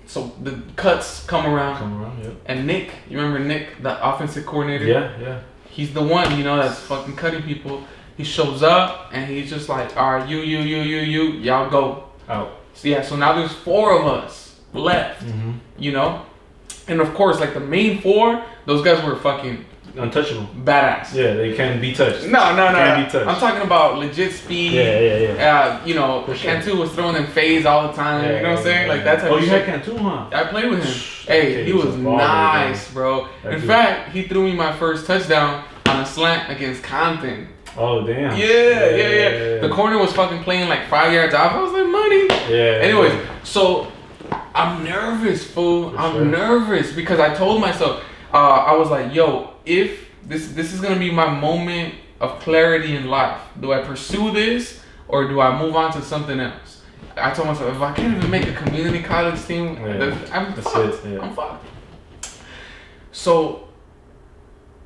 So the cuts come around. Yeah. And Nick, you remember Nick, the offensive coordinator? Yeah. He's the one, you know, that's fucking cutting people. He shows up and he's just like, all right, y'all go out. So yeah, so now there's 4 of us left, you know? And of course, like the main 4, those guys were fucking untouchable. Badass. Yeah, they can't be touched. No. Can't be touched. I'm talking about legit speed. Yeah. You know, Cantu was throwing them fades all the time. You know what I'm saying? Like that type of shit. Oh, you had Cantu, huh? I played with him. Hey, he was nice, bro. In fact, he threw me my first touchdown on a slant against Compton. Oh, damn. Yeah. The corner was fucking playing like 5 yards off. I was like, money. Yeah. Anyways, so I'm nervous, fool. I'm nervous because I told myself, I was like, yo, if this is gonna be my moment of clarity in life, do I pursue this or do I move on to something else? I told myself, if I can't even make a community college team, I'm fucked. I'm fucked. So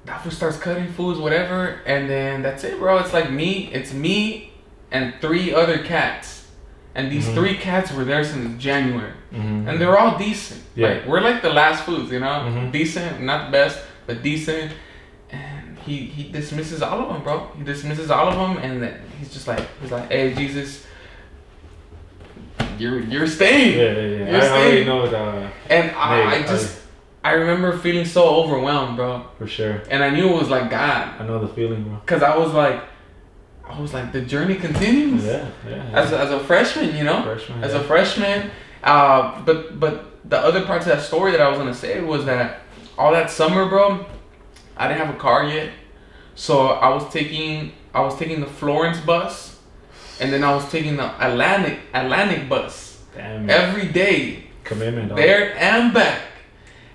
that fool starts cutting foods, whatever, and then that's it, bro. It's like it's me and 3 other cats. And these 3 cats were there since January. And they're all decent. Yeah. Like, we're like the last foods, you know? Decent, not the best, but decent. And he dismisses all of them, bro. He dismisses all of them, and then he's like, hey, Jesus, you're staying. Yeah. You're I staying. already know that. And I remember feeling so overwhelmed, bro. For sure. And I knew it was like God. I know the feeling, bro. Because I was like, the journey continues. Yeah. As a freshman, you know. As a freshman, but the other parts of that story that I was gonna say was that all that summer, bro, I didn't have a car yet, so I was taking the Florence bus, and then I was taking the Atlantic bus. Damn. Every day. Commitment. There and back,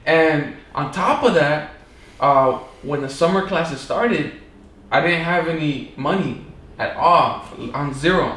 and on top of that, when the summer classes started, I didn't have any money at all, on zero.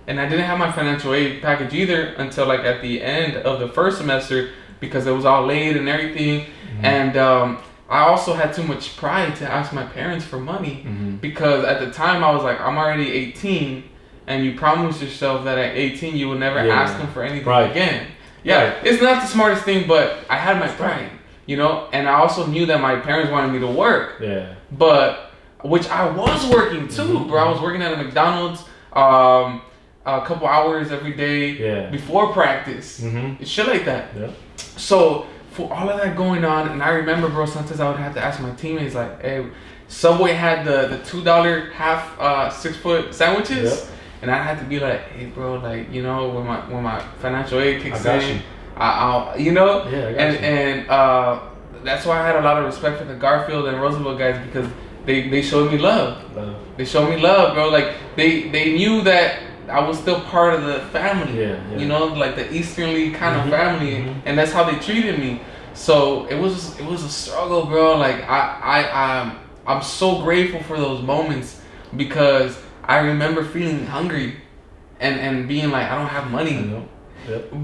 And I didn't have my financial aid package either until like at the end of the first semester because it was all late and everything. And I also had too much pride to ask my parents for money because at the time I was like, I'm already 18 and you promised yourself that at 18 you will never ask them for anything again. It's not the smartest thing, but I had my pride, you know, and I also knew that my parents wanted me to work. But which I was working too, bro. I was working at a McDonald's a couple hours every day before practice. Shit like that. So for all of that going on, and I remember, bro, sometimes I would have to ask my teammates, like, hey, Subway had the $2 half 6-foot sandwiches, and I had to be like, hey, bro, like, you know, when my financial aid kicks in, I'll you know, and that's why I had a lot of respect for the Garfield and Roosevelt guys because they showed me love. They showed me love, bro. Like they knew that I was still part of the family. You know, like the Easternly kind of family, and that's how they treated me. So it was a struggle, bro. Like I'm so grateful for those moments because I remember feeling hungry and being like I don't have money.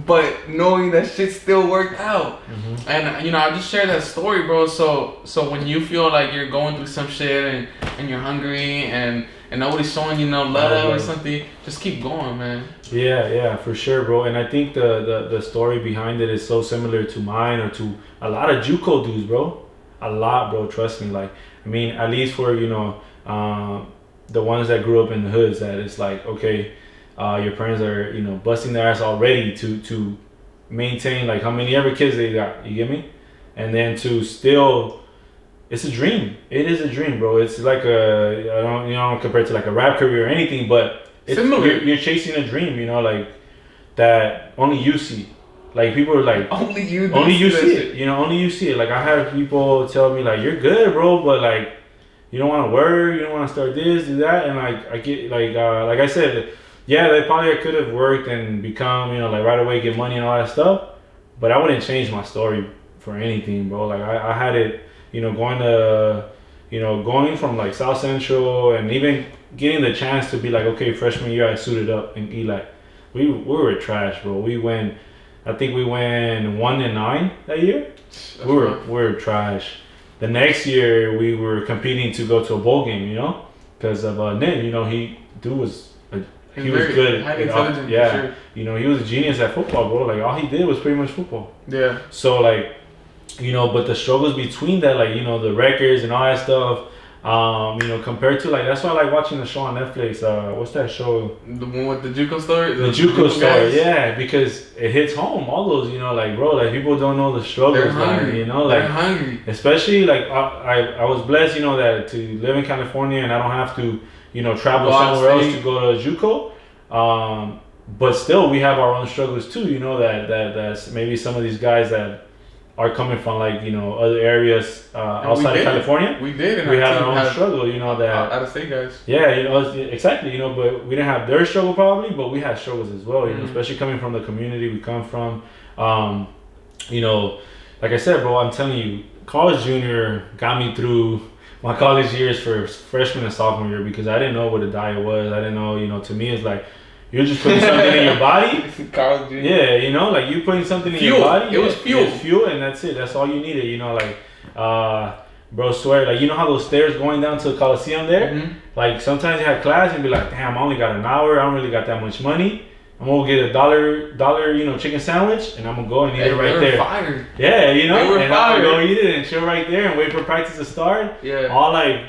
But knowing that shit still worked out. And you know, I just share that story, bro, so when you feel like you're going through some shit and you're hungry and nobody's showing you no love or something, just keep going, man. Yeah, for sure, bro. And I think the story behind it is so similar to mine or to a lot of JUCO dudes, bro. A lot, bro, trust me. Like, I mean, at least for, you know, the ones that grew up in the hoods, that it's like, okay, your parents are, you know, busting their ass already to maintain like how many ever kids they got, you get me? And then to still, it's a dream. It is a dream, bro. It's like I don't compare to like a rap career or anything, but it's you're chasing a dream, you know, like that only you see. Like people are like, only you see it, you know, only you see it. Like I had people tell me like, you're good, bro, but like you don't want to work, you don't want to start this, do that, and like I get like I said, yeah, they probably could have worked and become, you know, like right away get money and all that stuff. But I wouldn't change my story for anything, bro. Like I had it, you know, going from like South Central and even getting the chance to be like, okay, freshman year I suited up in Eli. We were trash, bro. I think we went 1-9 that year. We were trash. The next year we were competing to go to a bowl game, you know, because of Nin. You know, he was good. Highly intelligent. Yeah, for sure. you know, he was a genius at football, bro. Like all he did was pretty much football. Yeah. So like, you know, but the struggles between that, like, you know, the records and all that stuff, you know, compared to like, that's why I like watching the show on Netflix. What's that show? The one with the JUCO story. The JUCO story, yeah, because it hits home. All those, you know, like, bro, like people don't know the struggles. They're hungry. Like, you know, like they're hungry. Especially like I was blessed, you know, that to live in California and I don't have to, you know, travel somewhere else to go to JUCO. But still, we have our own struggles too. You know that's maybe some of these guys that are coming from like, you know, other areas outside of California. We did. And we had our own struggle. You know that out of state guys. Yeah, you know, exactly. You know, but we didn't have their struggle probably, but we had struggles as well. You know, especially coming from the community we come from. You know, like I said, bro, I'm telling you, college junior got me through my college years for freshman and sophomore year because I didn't know what a diet was. I didn't know, you know, to me it's like you're just putting something in your body. College junior. Yeah, you know, like you putting something in your body. It was fuel. It's fuel, and that's it. That's all you needed. You know, like, bro, swear, like, you know how those stairs going down to the Coliseum there? Mm-hmm. Like sometimes you have class and be like, damn, I only got an hour. I don't really got that much money. I'm gonna get a dollar, you know, chicken sandwich, and I'm gonna go and eat it right there. Fired. Yeah, you know, and I'm fired. gonna go eat it and chill right there and wait for practice to start. Yeah. All like,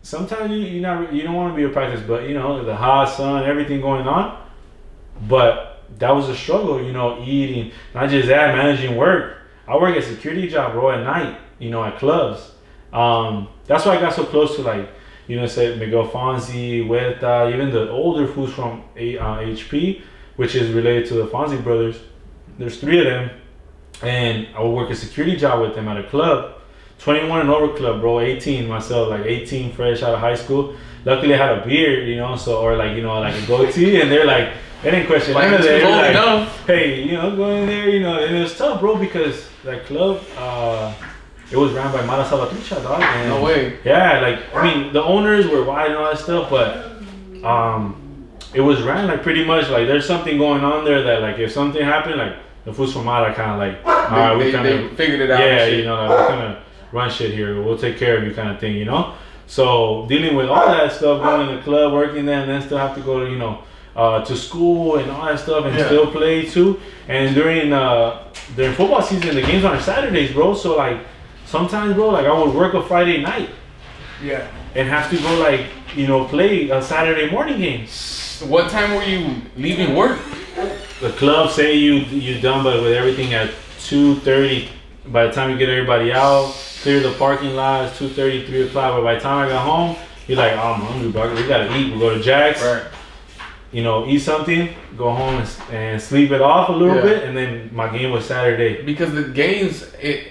sometimes you don't want to be at practice, but you know, the hot sun, everything going on. But that was a struggle, you know, eating, not just that, managing work. I work a security job, bro, at night, you know, at clubs. That's why I got so close to, like, you know, say Miguel Fonzi, Huerta, even the older fools from HP, which is related to the Fonzi brothers. There's 3 of them, and I would work a security job with them at a club. 21 and over club, bro. 18 myself, like 18, fresh out of high school. Luckily, I had a beard, you know, so, or like, you know, like a goatee, and they're like, they didn't question none of that. Like, hey, you know, go in there, you know, and it was tough, bro, because that club, it was ran by Mara Salvatrucha, dog. And no way. Yeah, like, I mean, the owners were white and all that stuff, but it was ran like pretty much like there's something going on there that like if something happened, like the fools from Mara kind of like, all right, we kind of figured it out. Yeah, you know, like, we kind of run shit here. We'll take care of you, kind of thing, you know. So dealing with all that stuff, going to the club, working there, and then still have to go to, you know, to school and all that stuff, and still play too. And during football season, the games are on Saturdays, bro. So like sometimes, bro, like I would work a Friday night, and have to go like, you know, play a Saturday morning game. What time were you leaving work? The club say you done, but with everything at 2:30. By the time you get everybody out, clear the parking lots, 2:30, 3 o'clock. But by the time I got home, you're like, oh, I'm hungry, bro. We gotta eat. We'll go to Jack's. Right. You know, eat something, go home and sleep it off a little bit, and then my game was Saturday. Because the games,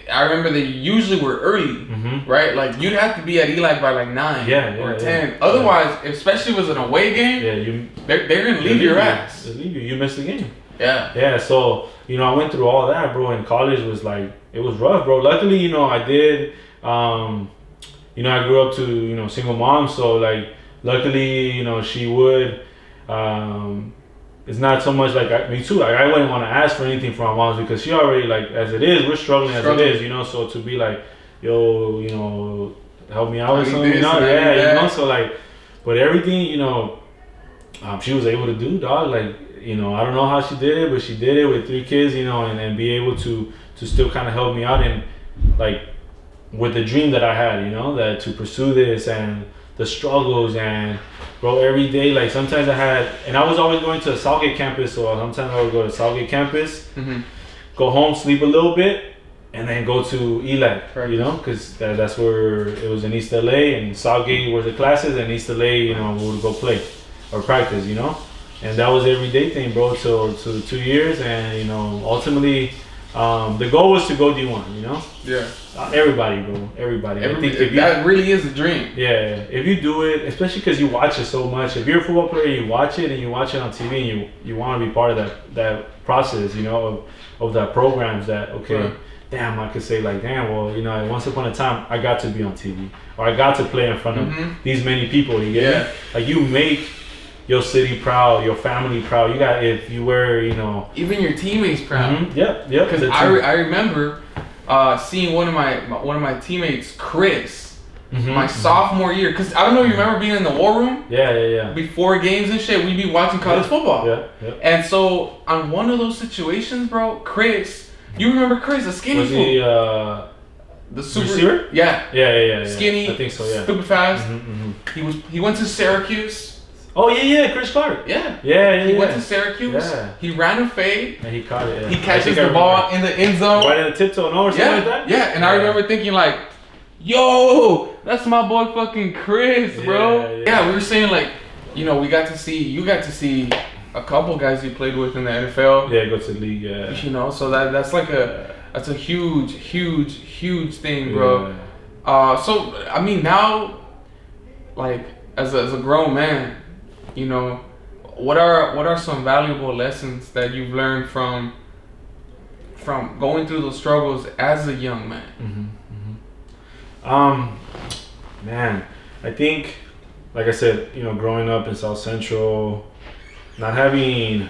I remember they usually were early, right? Like you'd have to be at Eli by like 9 or 10. Otherwise, especially if it was an away game, they're gonna leave your ass. They leave you. You miss the game. Yeah. Yeah. So you know, I went through all that, bro. And college was like, it was rough, bro. Luckily, you know, I did. You know, I grew up to, you know, single mom, so like, luckily, you know, she would. It's not so much like me too. Like I wouldn't want to ask for anything from my mom because she already, like, as it is, we're struggling as it is, you know. So to be like, yo, you know, help me out with something, you know, you know. So like, but everything, you know, she was able to do, dog. Like, you know, I don't know how she did it, but she did it with 3 kids, you know, and be able to still kind of help me out and like with the dream that I had, you know, that to pursue this and the struggles and. Bro, every day, like sometimes I had, and I was always going to the Southgate campus, so sometimes I would go to Southgate campus, go home, sleep a little bit, and then go to ELAC, you know, because that's where it was in East LA, and Southgate were the classes, and East LA, you know, we would go play or practice, you know, and that was everyday thing, bro, till 2 years, and you know, ultimately, The goal was to go D1, you know? Yeah. Everybody, bro. Everybody. I think that really is a dream. Yeah. If you do it, especially because you watch it so much. If you're a football player, you watch it and you watch it on TV and you want to be part of that process, you know, of that programs that, okay, right. Damn, I could say like, damn, well, you know, once upon a time, I got to be on TV. Or I got to play in front of these many people, you get me? Like, you make your city proud, your family proud. You got, if you were, you know, even your teammates proud. Yep. Because I remember seeing one of my teammates, Chris, my sophomore year. Because I don't know if you remember being in the war room. Yeah. Before games and shit, we'd be watching college football. Yeah. And so on one of those situations, bro, Chris, you remember Chris, the skinny fool. The super receiver? Yeah. Skinny. I think so. Yeah. Stupid fast. He went to Syracuse. Oh yeah, Chris Clark. Yeah. He went to Syracuse. Yeah. He ran a fade. And he caught it. Yeah. He catches the ball in the end zone. Right in the tiptoe, or something like that. Yeah. And I remember thinking like, yo, that's my boy fucking Chris, bro. Yeah, we were saying like, you know, you got to see a couple guys you played with in the NFL. Yeah, go to the league. Yeah. You know, so that's a huge thing, bro. So I mean now, like as a grown man, you know, what are some valuable lessons that you've learned from going through those struggles as a young man? Man, I think, like I said, you know, growing up in South Central, not having,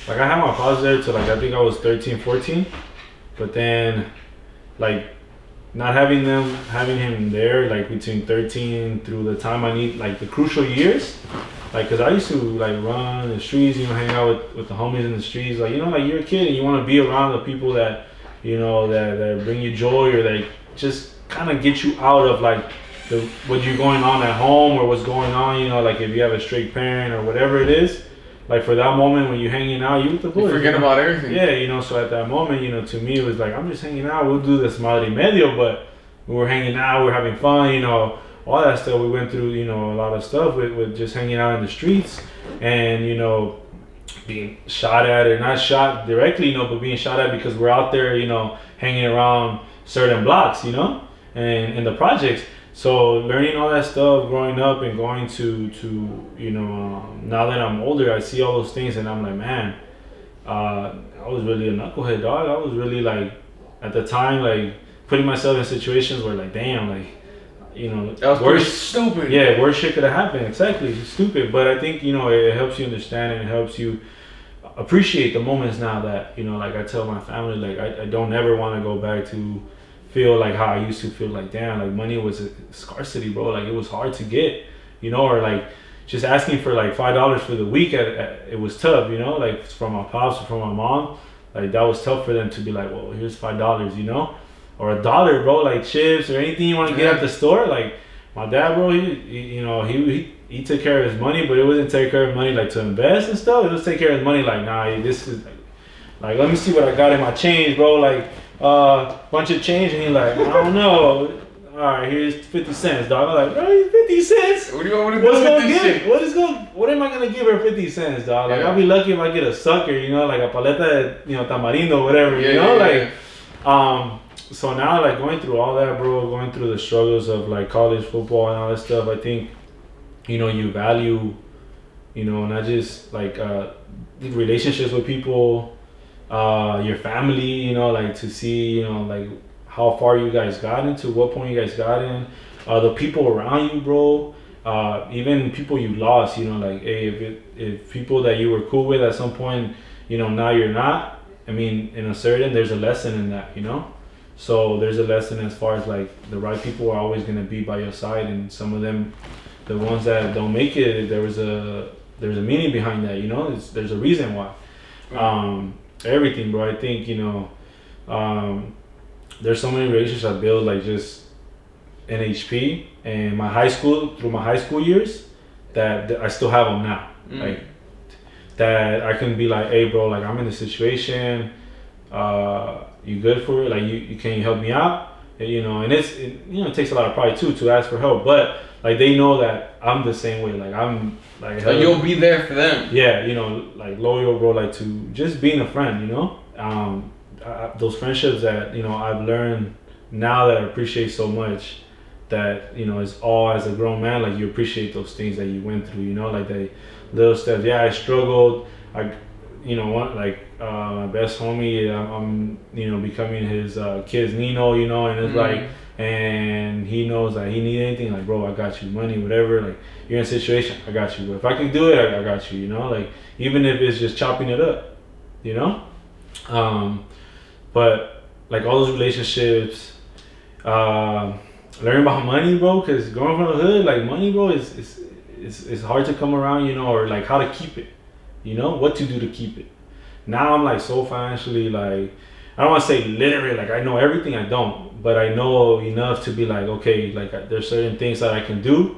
like, I had my father there till like I think I was 13, 14, but then like not having him there like between 13 through the time I need, like the crucial years, like, because I used to like run the streets, you know, hang out with the homies in the streets, like, you know, like you're a kid and you want to be around the people that, you know, that bring you joy, or like just kind of get you out of like what you're going on at home or what's going on, you know, like if you have a strict parent or whatever it is, like for that moment when you're hanging out, you with the boys, you forget about everything. Yeah, you know, so at that moment, you know, to me it was like, I'm just hanging out, we'll do this madre medio, but we were hanging out, we were having fun, you know, all that stuff. We went through, you know, a lot of stuff with just hanging out in the streets and, you know, being shot at, or not shot directly, you know, but being shot at because we're out there, you know, hanging around certain blocks, you know, and in the projects. So learning all that stuff, growing up and going to you know, now that I'm older, I see all those things and I'm like, man, I was really a knucklehead, dog. I was really like, at the time, like putting myself in situations where like, damn, like, you know, that was pretty stupid. Yeah, worse shit could have happened. Exactly, stupid. But I think, you know, it helps you understand and it helps you appreciate the moments now that, you know, like I tell my family, like I don't ever want to go back to feel like how I used to feel, like, damn, like money was a scarcity, bro. Like it was hard to get, you know, or like just asking for like $5 for the week it was tough, you know, like from my pops or from my mom, like that was tough for them to be like, well, here's $5, you know, or $1, bro, like chips or anything you want to get at the store. Like my dad, bro, he took care of his money, but it wasn't take care of money like to invest and stuff. It was take care of his money like, nah, this is like let me see what I got in my change, bro, like bunch of change, and he like, I don't know. All right, here's 50 cents, dog. I'm like, bro, 50 cents? What do you want me to do with this shit? What am I gonna give her 50 cents, dog? Like, I'll be lucky if I get a sucker, you know, like a paleta, you know, tamarindo, whatever, you know, like, so now, like, going through all that, bro, going through the struggles of like college football and all that stuff, I think, you know, you value, you know, not just like relationships with people, your family, you know, like to see, you know, like how far you guys got into, what point you guys got in, the people around you, bro, even people you lost, you know, like, hey, if people that you were cool with at some point, you know, now you're not, I mean, in a certain, there's a lesson in that, you know, so there's a lesson as far as like the right people are always going to be by your side, and some of them, the ones that don't make it, there's a meaning behind that, you know, there's a reason why. Everything, bro. I think, you know, there's so many relationships I built, like just in HP and my high school, through my high school years, that I still have them now. Like that I can be like, hey, bro, like I'm in a situation, you good for it? Like you can you help me out? And, you know, and you know, it takes a lot of pride too to ask for help, but like they know that I'm the same way. Like I'm like you'll be there for them. Yeah, you know, like loyal, bro. Like to just being a friend, you know. those friendships that I've learned now that I appreciate so much. That it's all as a grown man. Like you appreciate those things that you went through. Like the little steps. Yeah, I struggled. My best homie. I'm becoming his kid's Nino. And it's like. And he knows that he need anything, like, bro, I got you, money, whatever, like, you're in a situation, I got you. If I can do it, I got you, like, even if it's just chopping it up, but like all those relationships, learning about money, bro, because going from the hood, like, money, bro, is hard to come around, or like how to keep it, what to do to keep it. Now I'm like so financially, like, I don't want to say literally, like I know everything, I don't, but I know enough to be like, okay, like there's certain things that I can do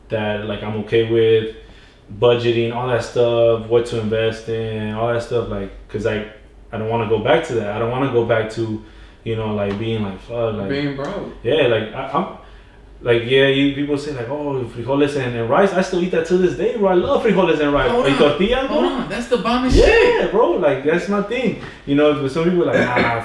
that like I'm okay with, budgeting, all that stuff, what to invest in, all that stuff, like, cause I don't want to go back to that. I don't want to go back to, like being like, fuck, like being broke. Yeah, like I'm. Like, yeah, people say like, oh, frijoles and rice. I still eat that to this day, bro. I love frijoles and rice. Hold on, that's the bombest shit. Yeah, bro, like that's my thing. But some people are like, I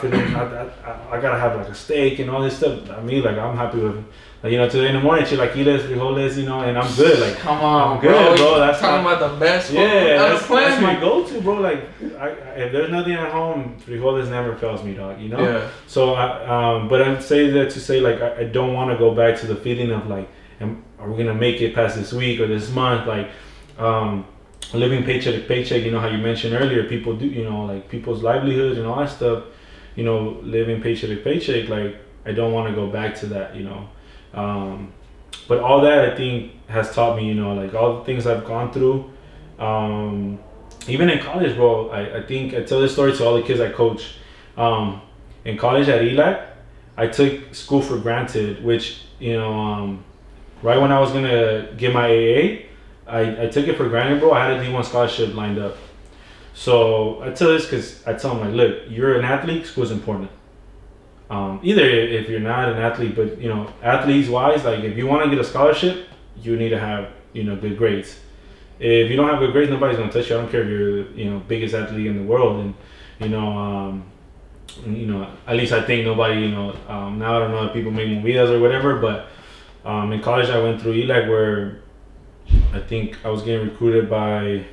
gotta have like a steak and all this stuff. I mean, like I'm happy with, like, today in the morning, chilaquiles, frijoles, and I'm good. Like, come on, I'm good, bro. That's talking about the best food. Yeah, that's my go-to, bro. Like, if there's nothing at home, frijoles never fails me, dog. Yeah. So, but I'm saying that to say like I don't want to go back to the feeling of like, are we gonna make it past this week or this month? Like, living paycheck to paycheck. How you mentioned earlier, people do, like people's livelihoods and all that stuff. Living paycheck to paycheck. Like, I don't want to go back to that. But all that I think has taught me, like all the things I've gone through. Even in college, bro, I think I tell this story to all the kids I coach. In college at ELAC, I took school for granted, which, right when I was gonna get my AA, I took it for granted, bro. I had a D1 scholarship lined up. So I tell this because I tell them, like, look, you're an athlete, school's important. Either if you're not an athlete, but athletes wise, like if you want to get a scholarship, you need to have good grades. If you don't have good grades, nobody's gonna touch you. I don't care if you're biggest athlete in the world, and at least I think nobody now I don't know if people make movidas or whatever, but in college I went through ELAC where I think I was getting recruited by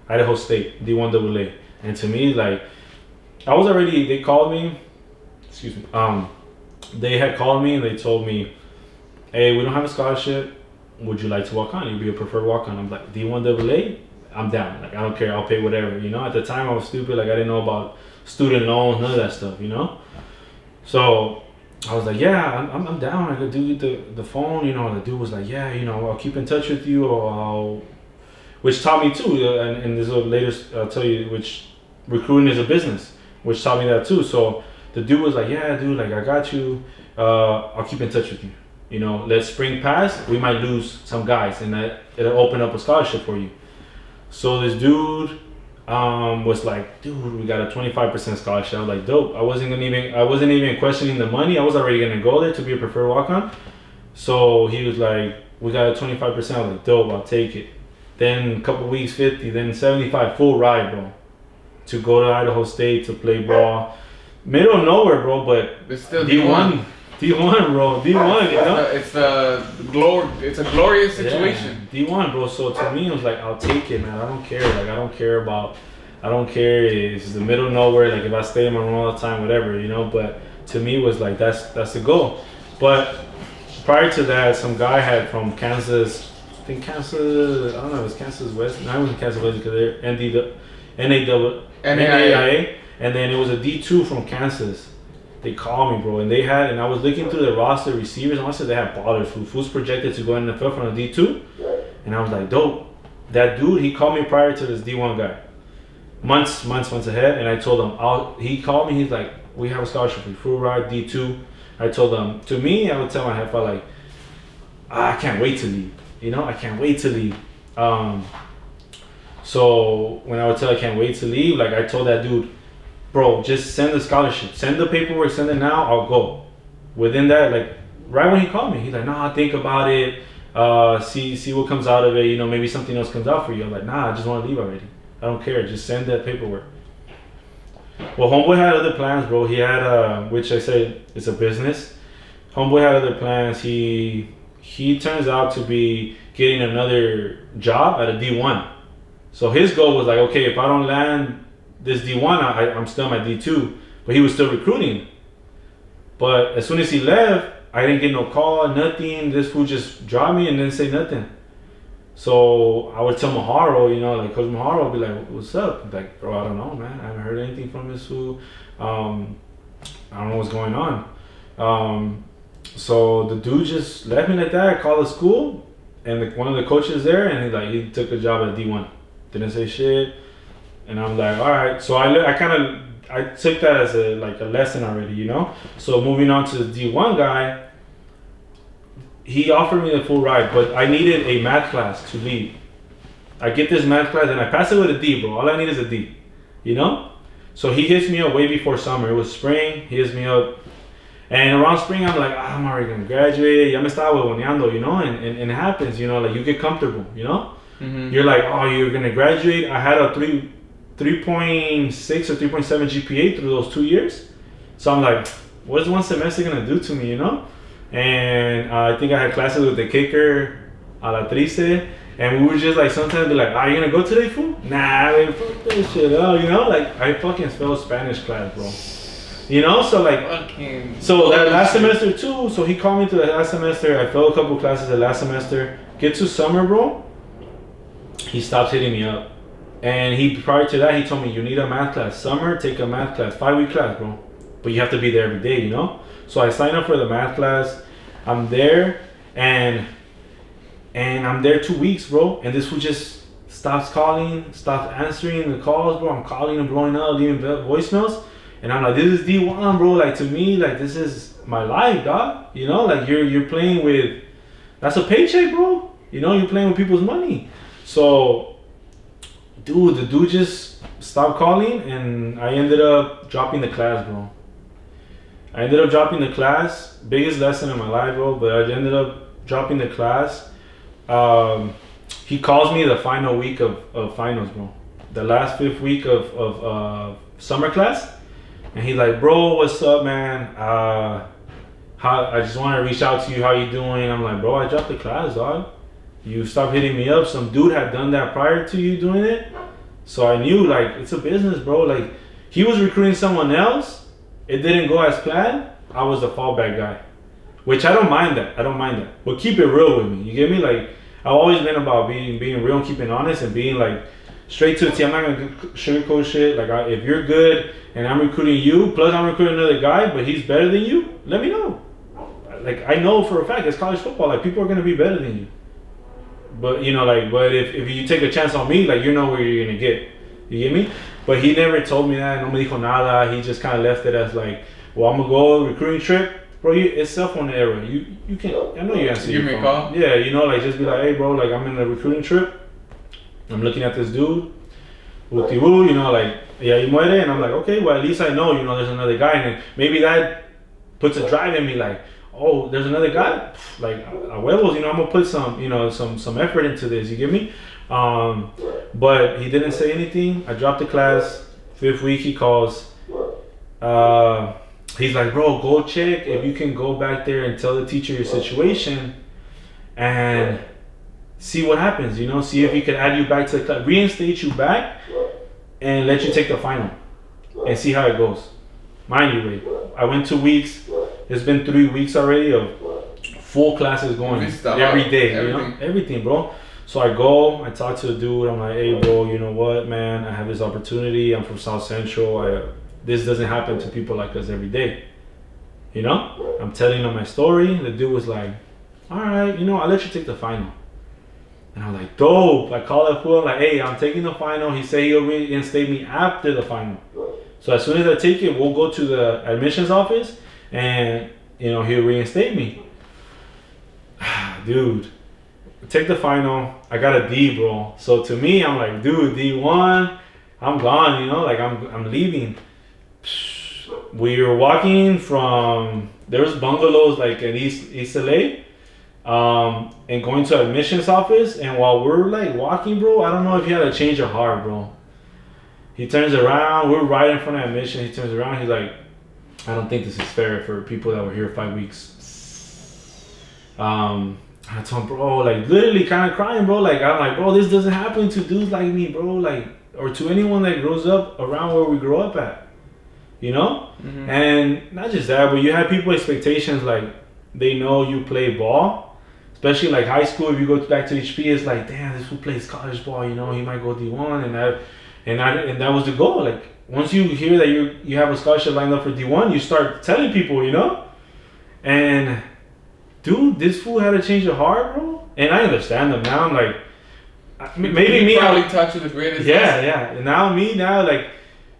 Idaho State D1 AA, and to me, like, they called me, they had called me and they told me, hey, we don't have a scholarship, would you like to walk on? You'd be a preferred walk on. I'm like, D1 AA, I'm down, like I don't care, I'll pay whatever. At the time I was stupid, like I didn't know about student loans, none of that stuff, so I was like, yeah, I'm down. I could do the phone, the dude was like, yeah, I'll keep in touch with you, or which taught me too, and this is the latest, I'll tell you, which recruiting is a business, which taught me that too. So the dude was like, yeah, dude, like I got you, I'll keep in touch with you. Let spring pass, we might lose some guys, and it'll open up a scholarship for you. So this dude was like, dude, we got a 25% scholarship. I was like, dope. I wasn't even questioning the money. I was already gonna go there to be a preferred walk-on. So he was like, we got a 25%. I was like, dope, I'll take it. Then a couple weeks, 50, then 75, full ride, bro, to go to Idaho State to play ball. Middle of nowhere, bro, but it's still D1. D1, bro. D1, It's a glorious situation. Yeah, D1, bro. So to me, it was like, I'll take it, man. I don't care. Like, I don't care if it's the middle of nowhere. Like, if I stay in my room all the time, whatever, But to me, it was like, that's the goal. But prior to that, some guy had from Kansas, I think Kansas, I don't know, it was Kansas West. No, it wasn't Kansas West because they're NAIA. And then it was a D2 from Kansas. They called me, bro, and I was looking through the roster receivers, and I said they had ballers who's projected to go in the NFL from a D2, and I was like, dope. That dude, he called me prior to this D1 guy, months ahead, and I told him, he called me, he's like, we have a scholarship for full ride D2. I told him, to me, I would tell my head, like, I can't wait to leave, I can't wait to leave. So when I would tell I can't wait to leave, like I told that dude, bro, just send the scholarship. Send the paperwork, send it now, I'll go. Within that, like, right when he called me, he's like, nah, think about it. See what comes out of it. Maybe something else comes out for you. I'm like, nah, I just want to leave already. I don't care. Just send that paperwork. Well, Homeboy had other plans, bro. He had, which I said it's a business. Homeboy had other plans. He turns out to be getting another job at a D1. So his goal was like, okay, if I don't land this D1, I'm still my D2. But he was still recruiting. But as soon as he left, I didn't get no call, nothing. This fool just dropped me and didn't say nothing. So I would tell Maharo, you know, like Coach Maharo would be like, what's up? Like, bro, I don't know, man. I haven't heard anything from this fool. I don't know what's going on. So the dude just left me like that. I called the school and one of the coaches there, and he took a job at D1. Didn't say shit. And I'm like, all right. So I took that as a lesson already, you know? So moving on to the D1 guy, he offered me the full ride, but I needed a math class to leave. I get this math class and I pass it with a D, bro. All I need is a D, you know? So he hits me up way before summer. It was spring, he hits me up. And around spring, I'm like, I'm already gonna graduate. Ya me estaba huevoneando, you know? And it happens, you know? Like, you get comfortable, you know? Mm-hmm. You're like, oh, you're gonna graduate. I had a 3.6 or 3.7 GPA through those 2 years. So I'm like, what's one semester gonna do to me, you know? And I think I had classes with the kicker, a la triste, and we would just like sometimes be like, are you gonna go today, fool? Nah, man, fuck that shit up, you know? Like, I fucking failed Spanish class, bro. You know, so like, so that last semester too, so he called me to the last semester, I failed a couple classes the last semester. Get to summer, bro, he stops hitting me up. And prior to that, he told me, you need a math class. Summer, take a math class, 5-week class, bro. But you have to be there every day, you know? So I signed up for the math class. I'm there, and I'm there 2 weeks, bro. And this fool just stops calling, stops answering the calls, bro. I'm calling and blowing up, leaving voicemails. And I'm like, this is D1, bro. Like, to me, like, this is my life, dog. You know, like, you're playing with, that's a paycheck, bro. You know, you're playing with people's money. So, dude, the dude just stopped calling, and I ended up dropping the class, bro. I ended up dropping the class. Biggest lesson in my life, bro. But I ended up dropping the class. He calls me the final week of finals, bro. The last 5th week of summer class. And he's like, bro, what's up, man? I just want to reach out to you. How you doing? I'm like, bro, I dropped the class, dog. You stopped hitting me up. Some dude had done that prior to you doing it. So I knew, like, it's a business, bro. Like, he was recruiting someone else. It didn't go as planned. I was the fallback guy. Which I don't mind that. But keep it real with me. You get me? Like, I've always been about being real and keeping honest and being, like, straight to the team. I'm not going to sugarcoat shit. Like, if you're good and I'm recruiting you, plus I'm recruiting another guy, but he's better than you, let me know. Like, I know for a fact, it's college football. Like, people are going to be better than you. But, you know, like, but if you take a chance on me, like, you know where you're going to get. You get me? But he never told me that. No me dijo nada. He just kind of left it as like, well, I'm going to go recruiting trip. Bro, it's cell phone era. You can, I know you answer your phone. Give me a call? Yeah, you know, like, just be like, hey, bro, like, I'm in a recruiting trip. I'm looking at this dude. Woo, you know, like, yeah, y muere. And I'm like, okay, well, at least I know, you know, there's another guy. And then maybe that puts a drive in me, like, oh, there's another guy? Like, a huevos, you know, I'm going to put some, you know, some effort into this. You get me? But he didn't say anything. I dropped the class. 5th week, he calls. He's like, bro, go check if you can go back there and tell the teacher your situation and see what happens, you know, see if he can add you back to the class, reinstate you back and let you take the final and see how it goes. Mind you, wait, I went 2 weeks. It's been 3 weeks already of full classes going every day, you know, everything, bro. So I go, I talk to the dude. I'm like, hey, bro, you know what, man? I have this opportunity. I'm from South Central. This doesn't happen to people like us every day. You know? I'm telling him my story. The dude was like, all right, you know, I'll let you take the final. And I'm like, dope. I call that fool. I'm like, hey, I'm taking the final. He said he'll reinstate me after the final. So as soon as I take it, we'll go to the admissions office and, you know, he'll reinstate me. Dude. Take the final. I got a D, bro. So to me, I'm like, dude, D1, I'm gone, you know, like I'm leaving. We were walking from, there was bungalows like in East LA, and going to admissions office. And while we're like walking, bro, I don't know if he had a change of heart, bro. He turns around. We're right in front of admission. He turns around. He's like, I don't think this is fair for people that were here 5 weeks. I told him, bro, like literally kind of crying, bro. Like I'm like, bro, this doesn't happen to dudes like me, bro. Like, or to anyone that grows up around where we grow up at, you know. Mm-hmm. And not just that, but you have people expectations like they know you play ball, especially like high school. If you go back to HP, it's like, damn, this fool plays college ball. You know, he might go D1, and that was the goal. Like once you hear that you have a scholarship lined up for D1, you start telling people, you know, and. Dude, this fool had to change your heart, bro. And I understand them now. I'm like, maybe me. Probably touch with the greatest. Yeah. And now like,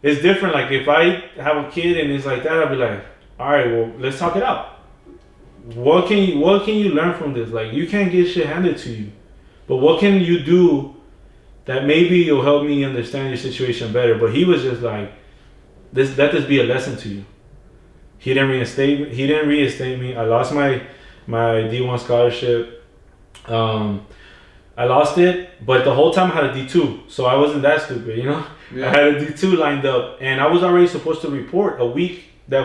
it's different. Like if I have a kid and it's like that, I'll be like, all right, well, let's talk it out. What can you learn from this? Like you can't get shit handed to you, but what can you do that maybe will help me understand your situation better? But he was just like, let this be a lesson to you. He didn't reinstate me. I lost my D1 scholarship. I lost it, but the whole time I had a D2, so I wasn't that stupid, you know. Yeah. I had a D2 lined up, and I was already supposed to report that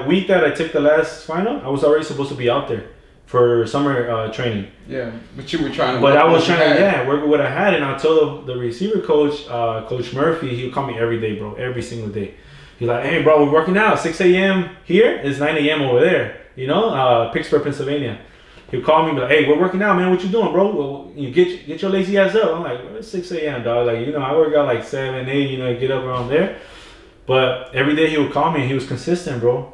week that I took the last final. I was already supposed to be out there for summer training. Yeah, but you were trying to. But I was trying to work with what I had, and I told the receiver coach, Coach Murphy, he would call me every day, bro, every single day. He's like, hey, bro, we're working out. 6 a.m. here, it's 9 a.m. over there. You know, Pittsburgh, Pennsylvania. He'll call me and be like, hey, we're working out, man. What you doing, bro? Well, you get your lazy ass up. I'm like, well, it's 6 a.m., dog. Like, you know, I work out like 7, 8, you know, get up around there. But every day he would call me and he was consistent, bro.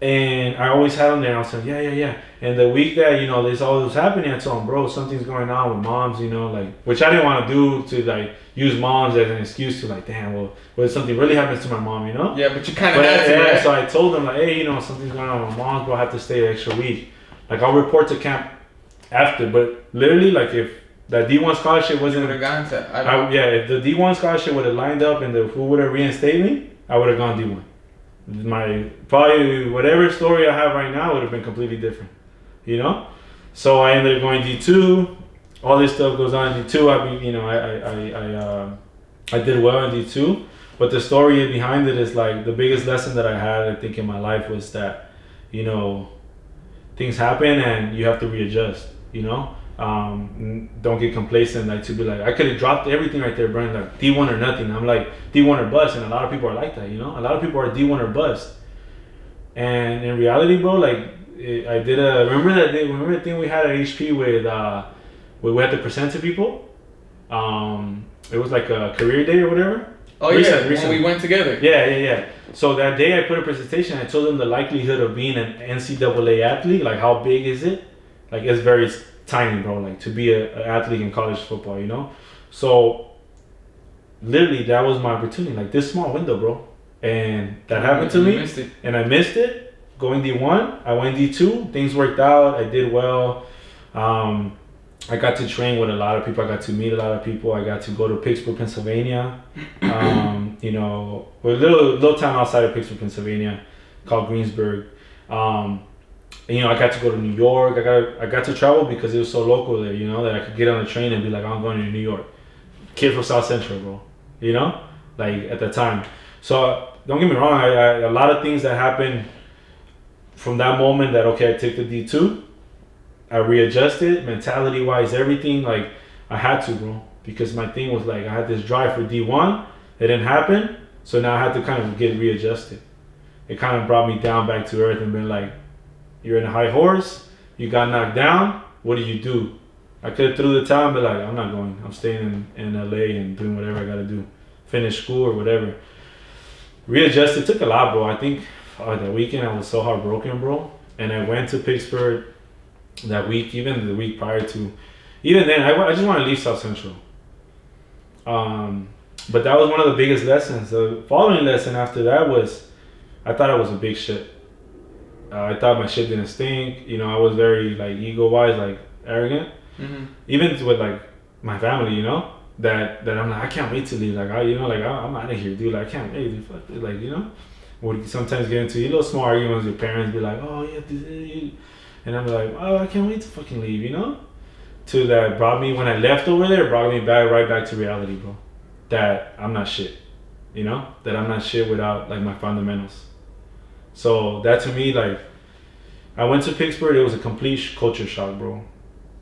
And I always had him there. I was like, yeah. And the week that, you know, this all was happening, I told him, bro, something's going on with moms, you know, like, which I didn't want to do, to like use moms as an excuse to like, damn, well, what if something really happens to my mom, you know? Yeah, but you kind of had to. Yeah, so I told him, like, hey, you know, something's going on with my mom, bro, I have to stay an extra week. Like, I'll report to camp after, but literally, like, if that D1 scholarship wasn't... You would have gone to... if the D1 scholarship would have lined up and who would have reinstated me, I would have gone D1. Probably whatever story I have right now would have been completely different, you know. So I ended up going D2. All this stuff goes on in D2. I did well in D2, but the story behind it is like the biggest lesson that I had, I think, in my life was that, you know, things happen and you have to readjust. You know, don't get complacent. Like to be like, I could have dropped everything right there, Brian. Like D1 or nothing. I'm like D1 or bust, and a lot of people are like that. You know, a lot of people are D1 or bust. And in reality, bro, like I did remember the thing we had at HP with where we had to present to people. It was like a career day or whatever. Oh yeah, when we went together. Yeah. So that day I put a presentation. I told them the likelihood of being an NCAA athlete. Like how big is it? Like it's very tiny, bro. Like to be an athlete in college football, you know. So literally that was my opportunity. Like this small window, bro. And that happened to me. And I missed it. Going D1, I went D2. Things worked out. I did well. I got to train with a lot of people. I got to meet a lot of people. I got to go to Pittsburgh, Pennsylvania. You know, we're a little town outside of Pittsburgh, Pennsylvania, called Greensburg. And, you know, I got to go to New York. I got to travel because it was so local there. You know, that I could get on a train and be like, I'm going to New York. Kid from South Central, bro. You know, like at the time. So don't get me wrong. I a lot of things that happened from that moment. That okay, I took the D2. I readjusted mentality-wise, everything. Like I had to, bro, because my thing was like I had this drive for D1. It didn't happen, so now I had to kind of get readjusted. It kind of brought me down back to earth and been like, you're in a high horse, you got knocked down. What do? I could have threw the towel and be like, I'm not going. I'm staying in LA and doing whatever I gotta do, finish school or whatever. Readjusted took a lot, bro. I think that weekend I was so heartbroken, bro. And I went to Pittsburgh that week, even the week prior to, even then, I just want to leave South Central. But that was one of the biggest lessons. The following lesson after that was, I thought I was a big shit. I thought my shit didn't stink. You know, I was very like ego-wise, like arrogant. Mm-hmm. Even with like my family, you know, that I'm like, I can't wait to leave. Like I'm out of here, dude. Like I can't wait. Fuck it. Like, you know, would sometimes get into little small arguments with your parents. Be like, oh yeah, and I'm like, oh, I can't wait to fucking leave, you know? To that brought me, when I left over there, brought me right back to reality, bro. That I'm not shit. you know, that I'm not shit without like my fundamentals. So that to me, like, I went to Pittsburgh. It was a complete culture shock, bro.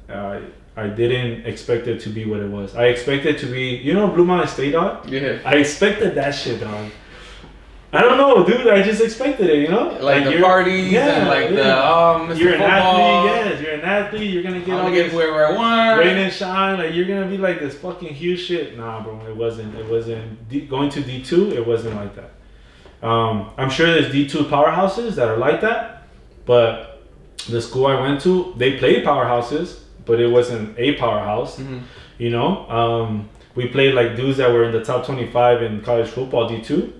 I didn't expect it to be what it was. I expected it to be, you know, Blue Mountain State, dog. Yeah. I expected that shit, dog. I don't know, dude. I just expected it, you know. Like the parties and like the Mr. You're an Football. athlete, yes. You're an athlete. You're gonna get I'm all gonna get this wherever I want. rain and shine. Like you're gonna be like this fucking huge shit. Nah, bro. It wasn't. Going to D2. It wasn't like that. I'm sure there's D2 powerhouses that are like that, but the school I went to, they played powerhouses, but it wasn't a powerhouse. Mm-hmm. You know, we played like dudes that were in the top 25 in college football D2.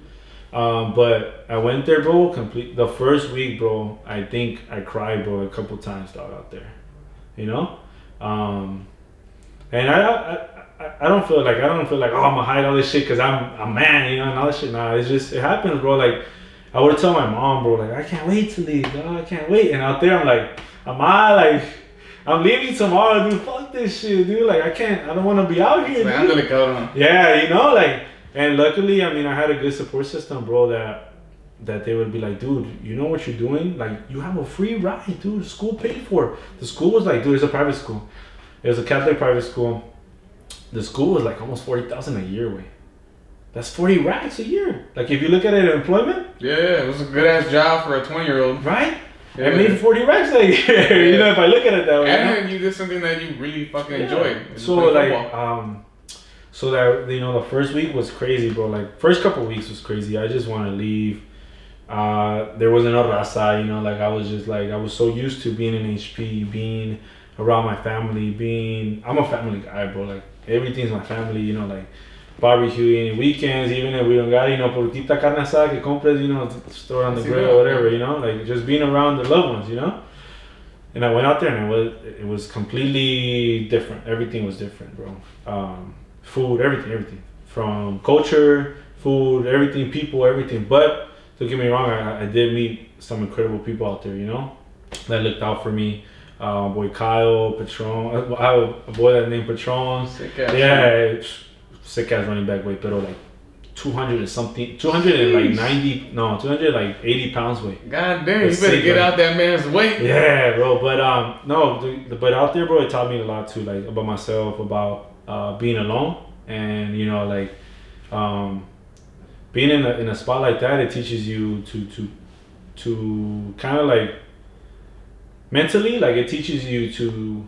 But I went there, bro. The first week, bro. I think I cried, bro, a couple times, dog, out there. You know, and I don't feel like oh, I'm gonna hide all this shit because I'm a man, you know, and all this shit. Nah, it happens, bro. Like I would tell my mom, bro, like I can't wait to leave, dog. I can't wait. And out there, I'm like, I'm leaving tomorrow, dude. Fuck this shit, dude. Like I don't want to be out here, dude. Yeah, you know, like. And luckily, I mean, I had a good support system, bro, that they would be like, dude, you know what you're doing? Like, you have a free ride, dude. The school paid for it. The school was like, dude, it's a private school. It was a Catholic private school. The school was like almost $40,000 a year, way. That's 40 racks a year. Like, if you look at it in employment. Yeah, it was a good-ass job for a 20-year-old. Right? Yeah. I made 40 racks a year, yeah. You know, if I look at it that way. And you did something that you really fucking enjoyed. So, like, so that, you know, the first week was crazy, bro. Like, first couple weeks was crazy. I just want to leave. There wasn't no raza, you know. Like, I was so used to being in HP, being around my family, I'm a family guy, bro. Like, everything's my family, you know, like, barbecuing weekends, even if we don't got, you know, porquita carne asada que compres, you know, just throw it on the grill or whatever, you know. Like, just being around the loved ones, you know. And I went out there and it was completely different. Everything was different, bro. Food, everything from culture, food, everything, people, everything. But don't get me wrong, I did meet some incredible people out there, you know, that looked out for me. Boy Kyle, Patron, I have a boy that named Patron. Sick ass running back weight, but like 200 and something, 280 pounds weight. God damn, you better get out that man's weight. Yeah, bro. But but out there, bro, it taught me a lot too, like about myself, about being alone, and you know, like being in a spot like that, it teaches you to kind of like mentally, like it teaches you to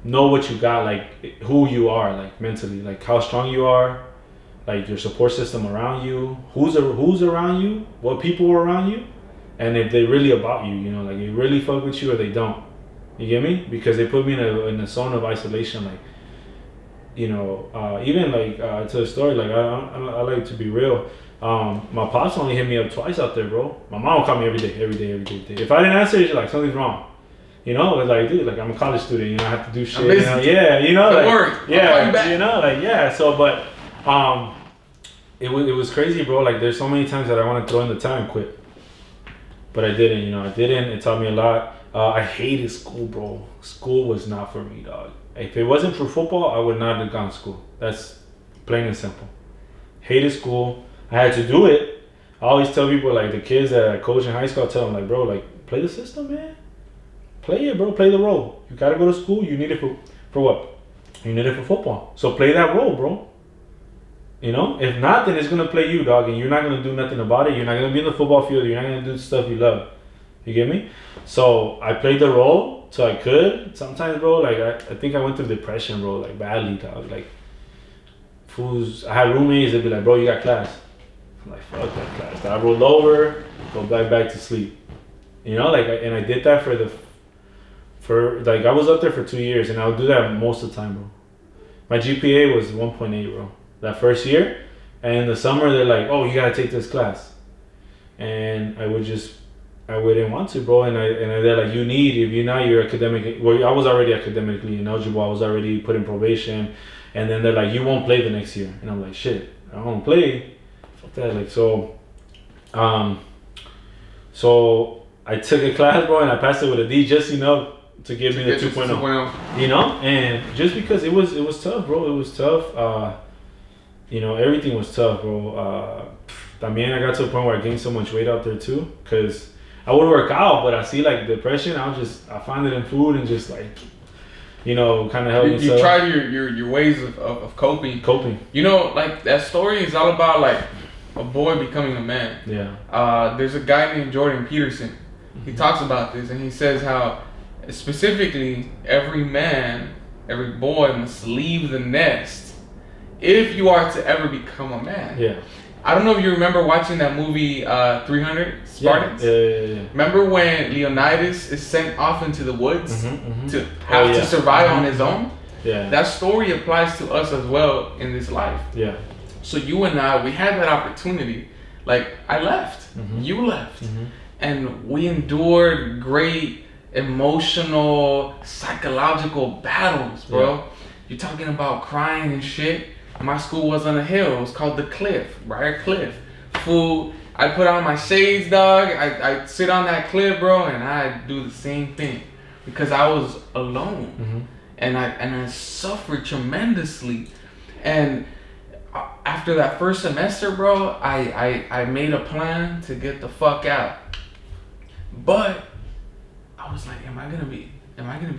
know what you got, like who you are, like mentally, like how strong you are, like your support system around you, who's around you, what people are around you, and if they really about you, you know, like they really fuck with you or they don't. You get me? Because they put me in a zone of isolation, like, you know, even like to the story, like I like to be real. My pops only hit me up twice out there, bro. My mom would call me every day. If I didn't answer, she's like, something's wrong. You know, it's like, dude, like I'm a college student, you know, I have to do shit. You know? Yeah, you know, don't like, worry. yeah, you know, like, yeah. So, but it was crazy, bro. Like, there's so many times that I want to throw in the towel and quit, but I didn't. You know, I didn't. It taught me a lot. I hated school, bro. School was not for me, dog. If it wasn't for football, I would not have gone to school. That's plain and simple. Hated school. I had to do it. I always tell people, like the kids that I coach in high school, I tell them, like, bro, like, play the system, man. Play it, bro. Play the role. You gotta go to school. You need it for what? You need it for football. So play that role, bro. You know? If not, then it's gonna play you, dog, and you're not gonna do nothing about it. You're not gonna be in the football field. You're not gonna do the stuff you love. You get me? So I played the role so I could. Sometimes, bro, like I think I went through depression, bro, like badly, dog. Like, I had roommates that be like, bro, you got class. I'm like, fuck that class. So I rolled over, go back to sleep. You know, like, and I did that like I was up there for 2 years, and I would do that most of the time, bro. My GPA was 1.8, bro, that first year. And in the summer, they're like, oh, you gotta take this class. And I wouldn't want to, bro. And they're like, if you're not, you're academic. Well, I was already academically ineligible. I was already put in probation. And then they're like, you won't play the next year. And I'm like, shit, I won't play. Fuck that. Like, so I took a class, bro, and I passed it with a D, just enough to give me the 2.0. You know, and just because it was tough, bro. It was tough. you know, everything was tough, bro. También I got to a point where I gained so much weight out there too, because I would work out, but I see like depression. I find it in food and just like, you know, kind of help me. You tried your ways of coping. You know, like that story is all about like a boy becoming a man. Yeah. There's a guy named Jordan Peterson. He talks about this, and he says how specifically every boy must leave the nest if you are to ever become a man. Yeah. I don't know if you remember watching that movie 300 Spartans. Yeah. Remember when Leonidas is sent off into the woods to have to survive on his own? Yeah. That story applies to us as well in this life. Yeah. So you and I, we had that opportunity. Like I left, you left, and we endured great emotional, psychological battles, bro. Yeah. You're talking about crying and shit. My school was on a hill. It was called the Cliff, Briar Cliff. Food. I put on my shades, dog. I sit on that cliff, bro, and I do the same thing because I was alone, and I suffered tremendously. And after that first semester, bro, I made a plan to get the fuck out. But I was like, am I gonna be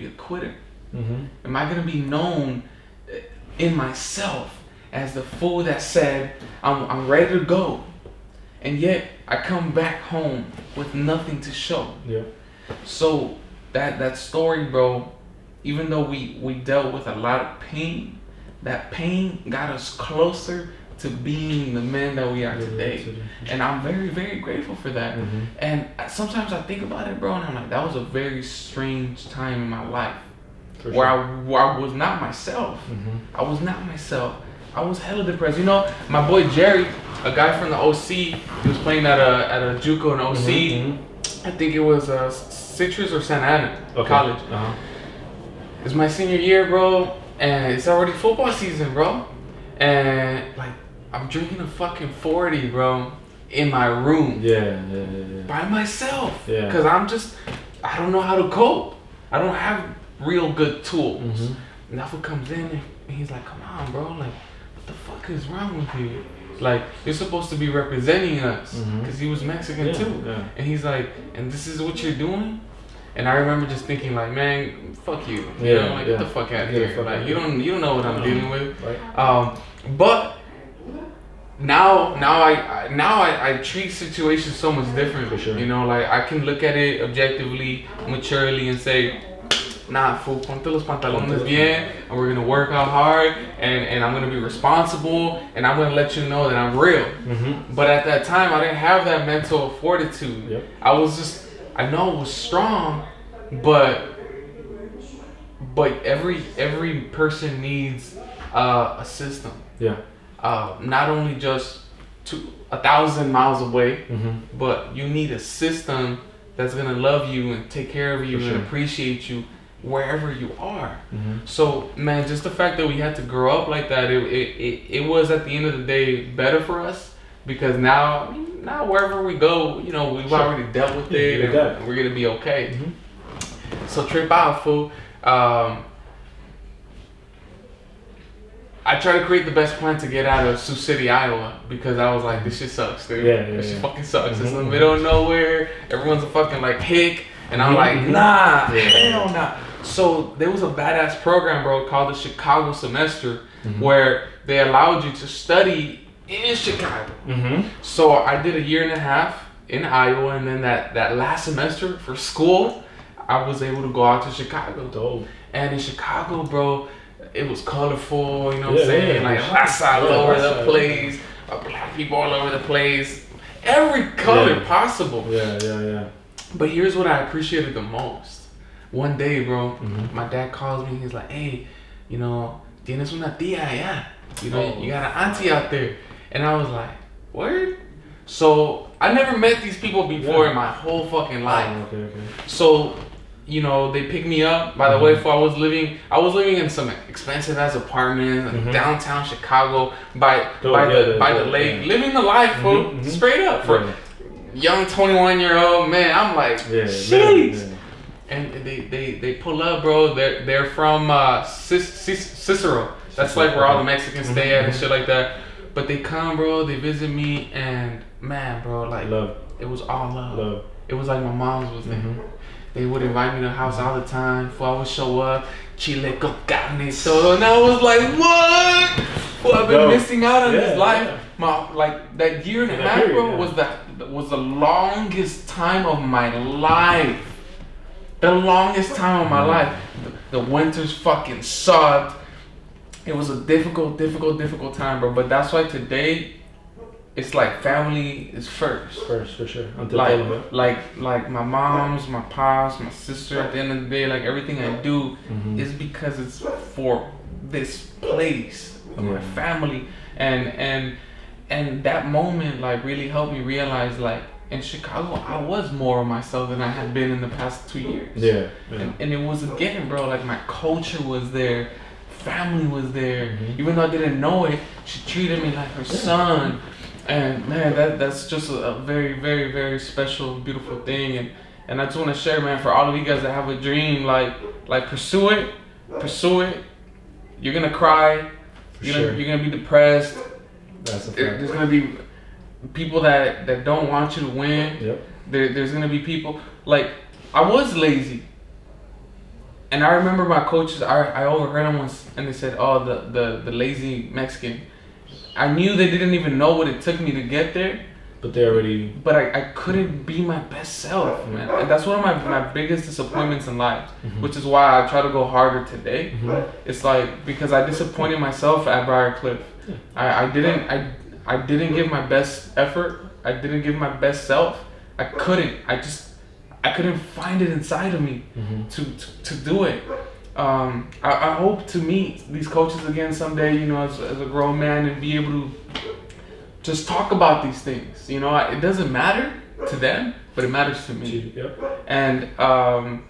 a quitter? Am I gonna be known in myself as the fool that said I'm ready to go, and yet I come back home with nothing to show? Yeah. So that story, bro, even though we dealt with a lot of pain, that pain got us closer to being the men that we are today. And I'm very, very grateful for that. And sometimes I think about it, bro, and I'm like, that was a very strange time in my life. Where I was not myself. I was not myself. I was hella depressed. You know, my boy Jerry, a guy from the OC, he was playing at a JUCO in OC. I think it was Citrus or Santa Ana College. It's my senior year, bro, and it's already football season, bro. And like, I'm drinking a fucking 40, bro, in my room. By myself. Because I don't know how to cope. I don't have real good tools. And that fool comes in and he's like, come on, bro, like, what the fuck is wrong with you? Like, you're supposed to be representing us, because he was Mexican too. And he's like, and this is what you're doing? And I remember just thinking like, man, fuck you. You know, like, get the fuck out of here. Like, you don't know what I'm dealing with. But now I treat situations so much different. For sure. You know, like I can look at it objectively, maturely, and say, nah, fool, ponte los pantalones bien, and we're gonna work out hard, and I'm gonna be responsible, and I'm gonna let you know that I'm real. But at that time, I didn't have that mental fortitude. I know it was strong, but every person needs a system. Not only just 1,000 miles away, but you need a system that's gonna love you and take care of you and appreciate you wherever you are. So, man, just the fact that we had to grow up like that, it was at the end of the day better for us, because now wherever we go, you know, we've already dealt with it, and we're gonna be okay. So trip out, fool. I tried to create the best plan to get out of Sioux City, Iowa, because I was like, this shit sucks, dude. This shit fucking sucks. It's in the middle of nowhere. Everyone's a fucking like hick. And I'm like, nah, hell nah. So there was a badass program, bro, called the Chicago semester, where they allowed you to study in Chicago. So I did a year and a half in Iowa, and then that last semester for school, I was able to go out to Chicago. Dope. And in Chicago, bro, it was colorful, you know what I'm saying? Like hasta all over the place, black people all over the place, every color possible. But here's what I appreciated the most. One day, bro, my dad calls me. He's like, hey, you know, tienes una tía allá. You know, you got an auntie out there. And I was like, word? So I never met these people before in my whole fucking life. So, you know, they picked me up. By the way, I was living in some expensive ass apartments in downtown Chicago by the lake, living the life, fool, straight up for young 21-year-old man. I'm like, jeez. And they pull up, bro. They're from Cicero. That's like where all the Mexicans stay at and shit like that. But they come, bro. They visit me, and man, bro, like love. It was all love. Love. It was like my mom's was there. They would invite me to the house all the time. Before I would show up, chile con carne todo, and I was like, what? Well, I've been missing out on this life. My like that year and a half, bro, was the longest time of my life. The longest time of my life. The winters fucking sucked. It was a difficult time, bro. But that's why today, it's like family is first. First, for sure. Like my mom's, my pops, my sister. At the end of the day, like everything I do is because it's for this place, my family, and that moment like really helped me realize like in Chicago I was more of myself than I had been in the past 2 years. Yeah. And it was again, bro. Like my culture was there, family was there. Even though I didn't know it, she treated me like her son. And man, that's just a very, very, very special, beautiful thing. And I just want to share, man, for all of you guys that have a dream, like pursue it. You're gonna cry. You're gonna be depressed. That's a fact. There's gonna be people that don't want you to win. Yep. There's gonna be people like I was lazy. And I remember my coaches. I overheard them once, and they said, "Oh, the lazy Mexican." I knew they didn't even know what it took me to get there. But they already... But I couldn't be my best self, man. And that's one of my biggest disappointments in life, which is why I try to go harder today. It's like, because I disappointed myself at Briarcliff. I didn't give my best effort. I didn't give my best self. I couldn't find it inside of me to do it. I hope to meet these coaches again someday, you know, as a grown man, and be able to just talk about these things. You know, it doesn't matter to them, but it matters to me. Yep. And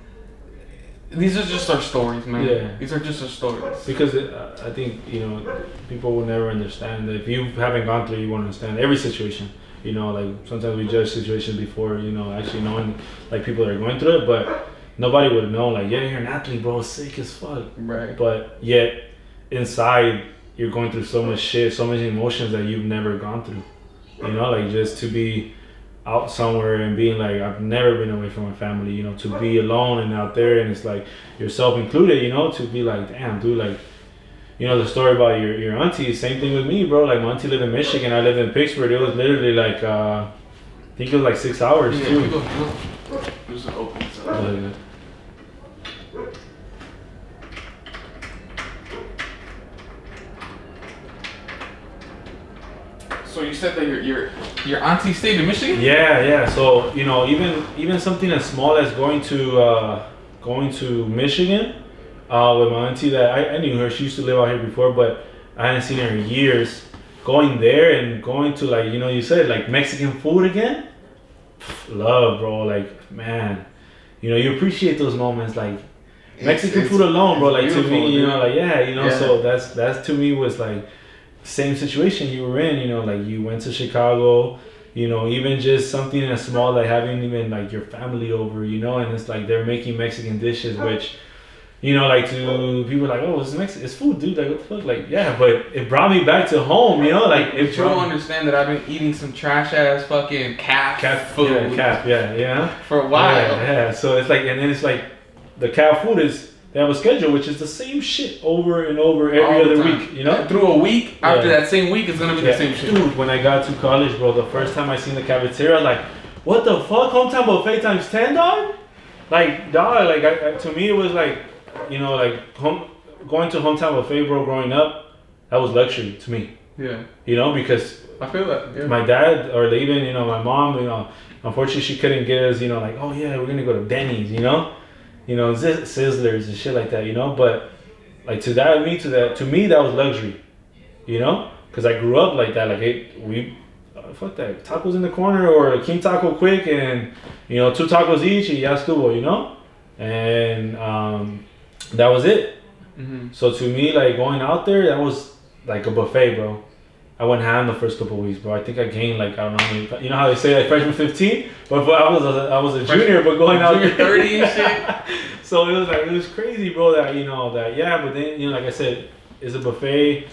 these are just our stories, man. Yeah. These are just our stories. Because I think, you know, people will never understand. If you haven't gone through, you won't understand every situation. You know, like sometimes we judge situations before, you know, actually knowing like people that are going through it, but nobody would know, like, yeah, you're an athlete, bro, sick as fuck. Right. But yet, inside, you're going through so much shit, so many emotions that you've never gone through. You know, like, just to be out somewhere and being like, I've never been away from my family, you know, to be alone and out there, and it's like, yourself included, you know, to be like, damn, dude, like, you know, the story about your auntie, same thing with me, bro. Like, my auntie lived in Michigan, I lived in Pittsburgh. It was literally like, I think it was like 6 hours, too. Just open this up. So you said that your auntie stayed in Michigan? Yeah. So, you know, even something as small as going to Michigan with my auntie, that I knew her. She used to live out here before, but I hadn't seen her in years. Going there and going to, like, you know, you said, like, Mexican food again. Love, bro. Like, man, you know, you appreciate those moments, like Mexican food alone, bro. Like, to me, you know, like, yeah, you know, so that's to me was like same situation you were in, you know, like you went to Chicago, you know, even just something as small, like having even like your family over, you know, and it's like they're making Mexican dishes, which, you know, like to people like, oh, it's Mexican, it's food, dude, like what the fuck, like, yeah, but it brought me back to home, you know, like if you don't understand that I've been eating some trash ass fucking calf food, yeah, for a while, yeah, so it's like, and then it's like the calf food is. They have a schedule which is the same shit over and over every other week, you know? Through a week, after that same week, it's gonna be the same shit. Dude, when I got to college, bro, the first time I seen the cafeteria, I was like, what the fuck? Hometown buffet times 10, dog? Like, dog, like, to me, it was like, you know, like, going to hometown buffet, bro, growing up, that was luxury to me. Yeah. You know, because I feel that, yeah. My dad, or even, you know, my mom, you know, unfortunately, she couldn't get us, you know, like, oh, yeah, we're gonna go to Denny's, you know? You know, Sizzlers and shit like that, you know, but like to me that was luxury, you know, because I grew up like that, like, hey, fuck that, tacos in the corner or a King Taco quick, and you know, 2 tacos each, and ya estuvo, you know, and that was it. So to me, like going out there, that was like a buffet, bro. I went ham the first couple of weeks, bro. I think I gained like, I don't know, you know how they say like freshman 15, but I was a junior, but going out there 30 and shit. So it was crazy, bro. That, you know, that, yeah, but then, you know, like I said, it's a buffet,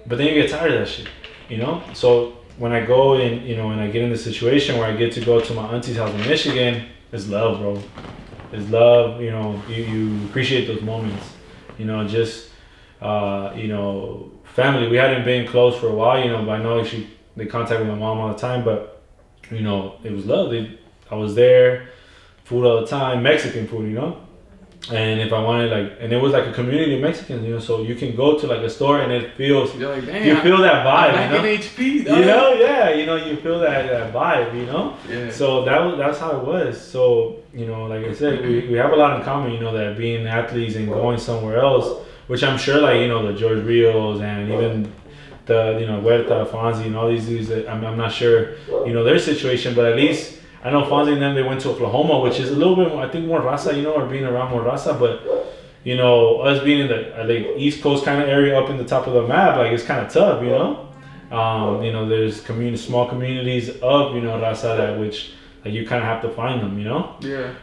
but then you get tired of that shit. you know. So when I go and and I get in the situation where I get to go to my auntie's house in Michigan, it's love, bro. It's love. You appreciate those moments. Just family. We hadn't been close for a while, but I know they contacted my mom all the time, but it was love. I was there, food all the time, Mexican food, And if I wanted and it was like a community of Mexicans, so you can go to like a store and it feels, you're like, damn, you feel that vibe, I'm back in HP, dog. you feel that vibe, Yeah. So that's how it was. So like I said, we have a lot in common, that being athletes and going somewhere else, which I'm sure the George Rios and even the Huerta, Fonzie, and all these dudes. That I'm not sure their situation, but at least I know Fonzie and them, they went to Oklahoma, which is a little bit more, I think, more raza, or being around more raza. But us being in the East Coast kind of area, up in the top of the map, it's kind of tough, there's small communities of raza that which you kind of have to find them, Yeah.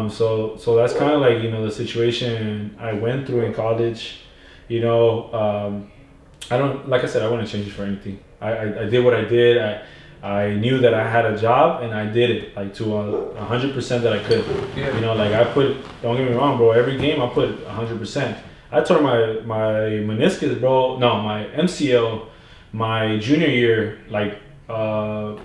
So that's kind of the situation I went through in college. I don't, like I said, I wouldn't change it for anything. I did what I did. I knew that I had a job and I did it to 100% that I could. Yeah. I put, don't get me wrong, bro, every game I put 100%. I tore my meniscus, bro. No, my MCL, my junior year, how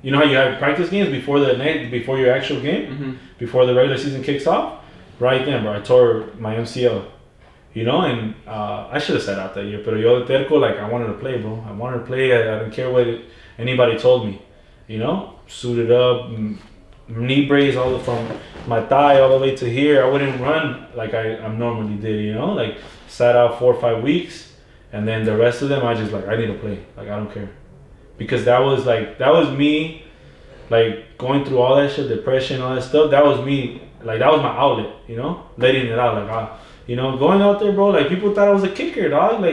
you have practice games before your actual game, before the regular season kicks off? Right then, bro, I tore my MCL. And I should have sat out that year, but yo de terco, I wanted to play, bro. I wanted to play. I didn't care what anybody told me. Suited up, knee brace from my thigh all the way to here. I wouldn't run like I normally did. Sat out 4 or 5 weeks, and then the rest of them I just I need to play. I don't care, because that was me, going through all that shit, depression, all that stuff. That was me. That was my outlet. Letting it out. Going out there, bro, people thought I was a kicker, dog.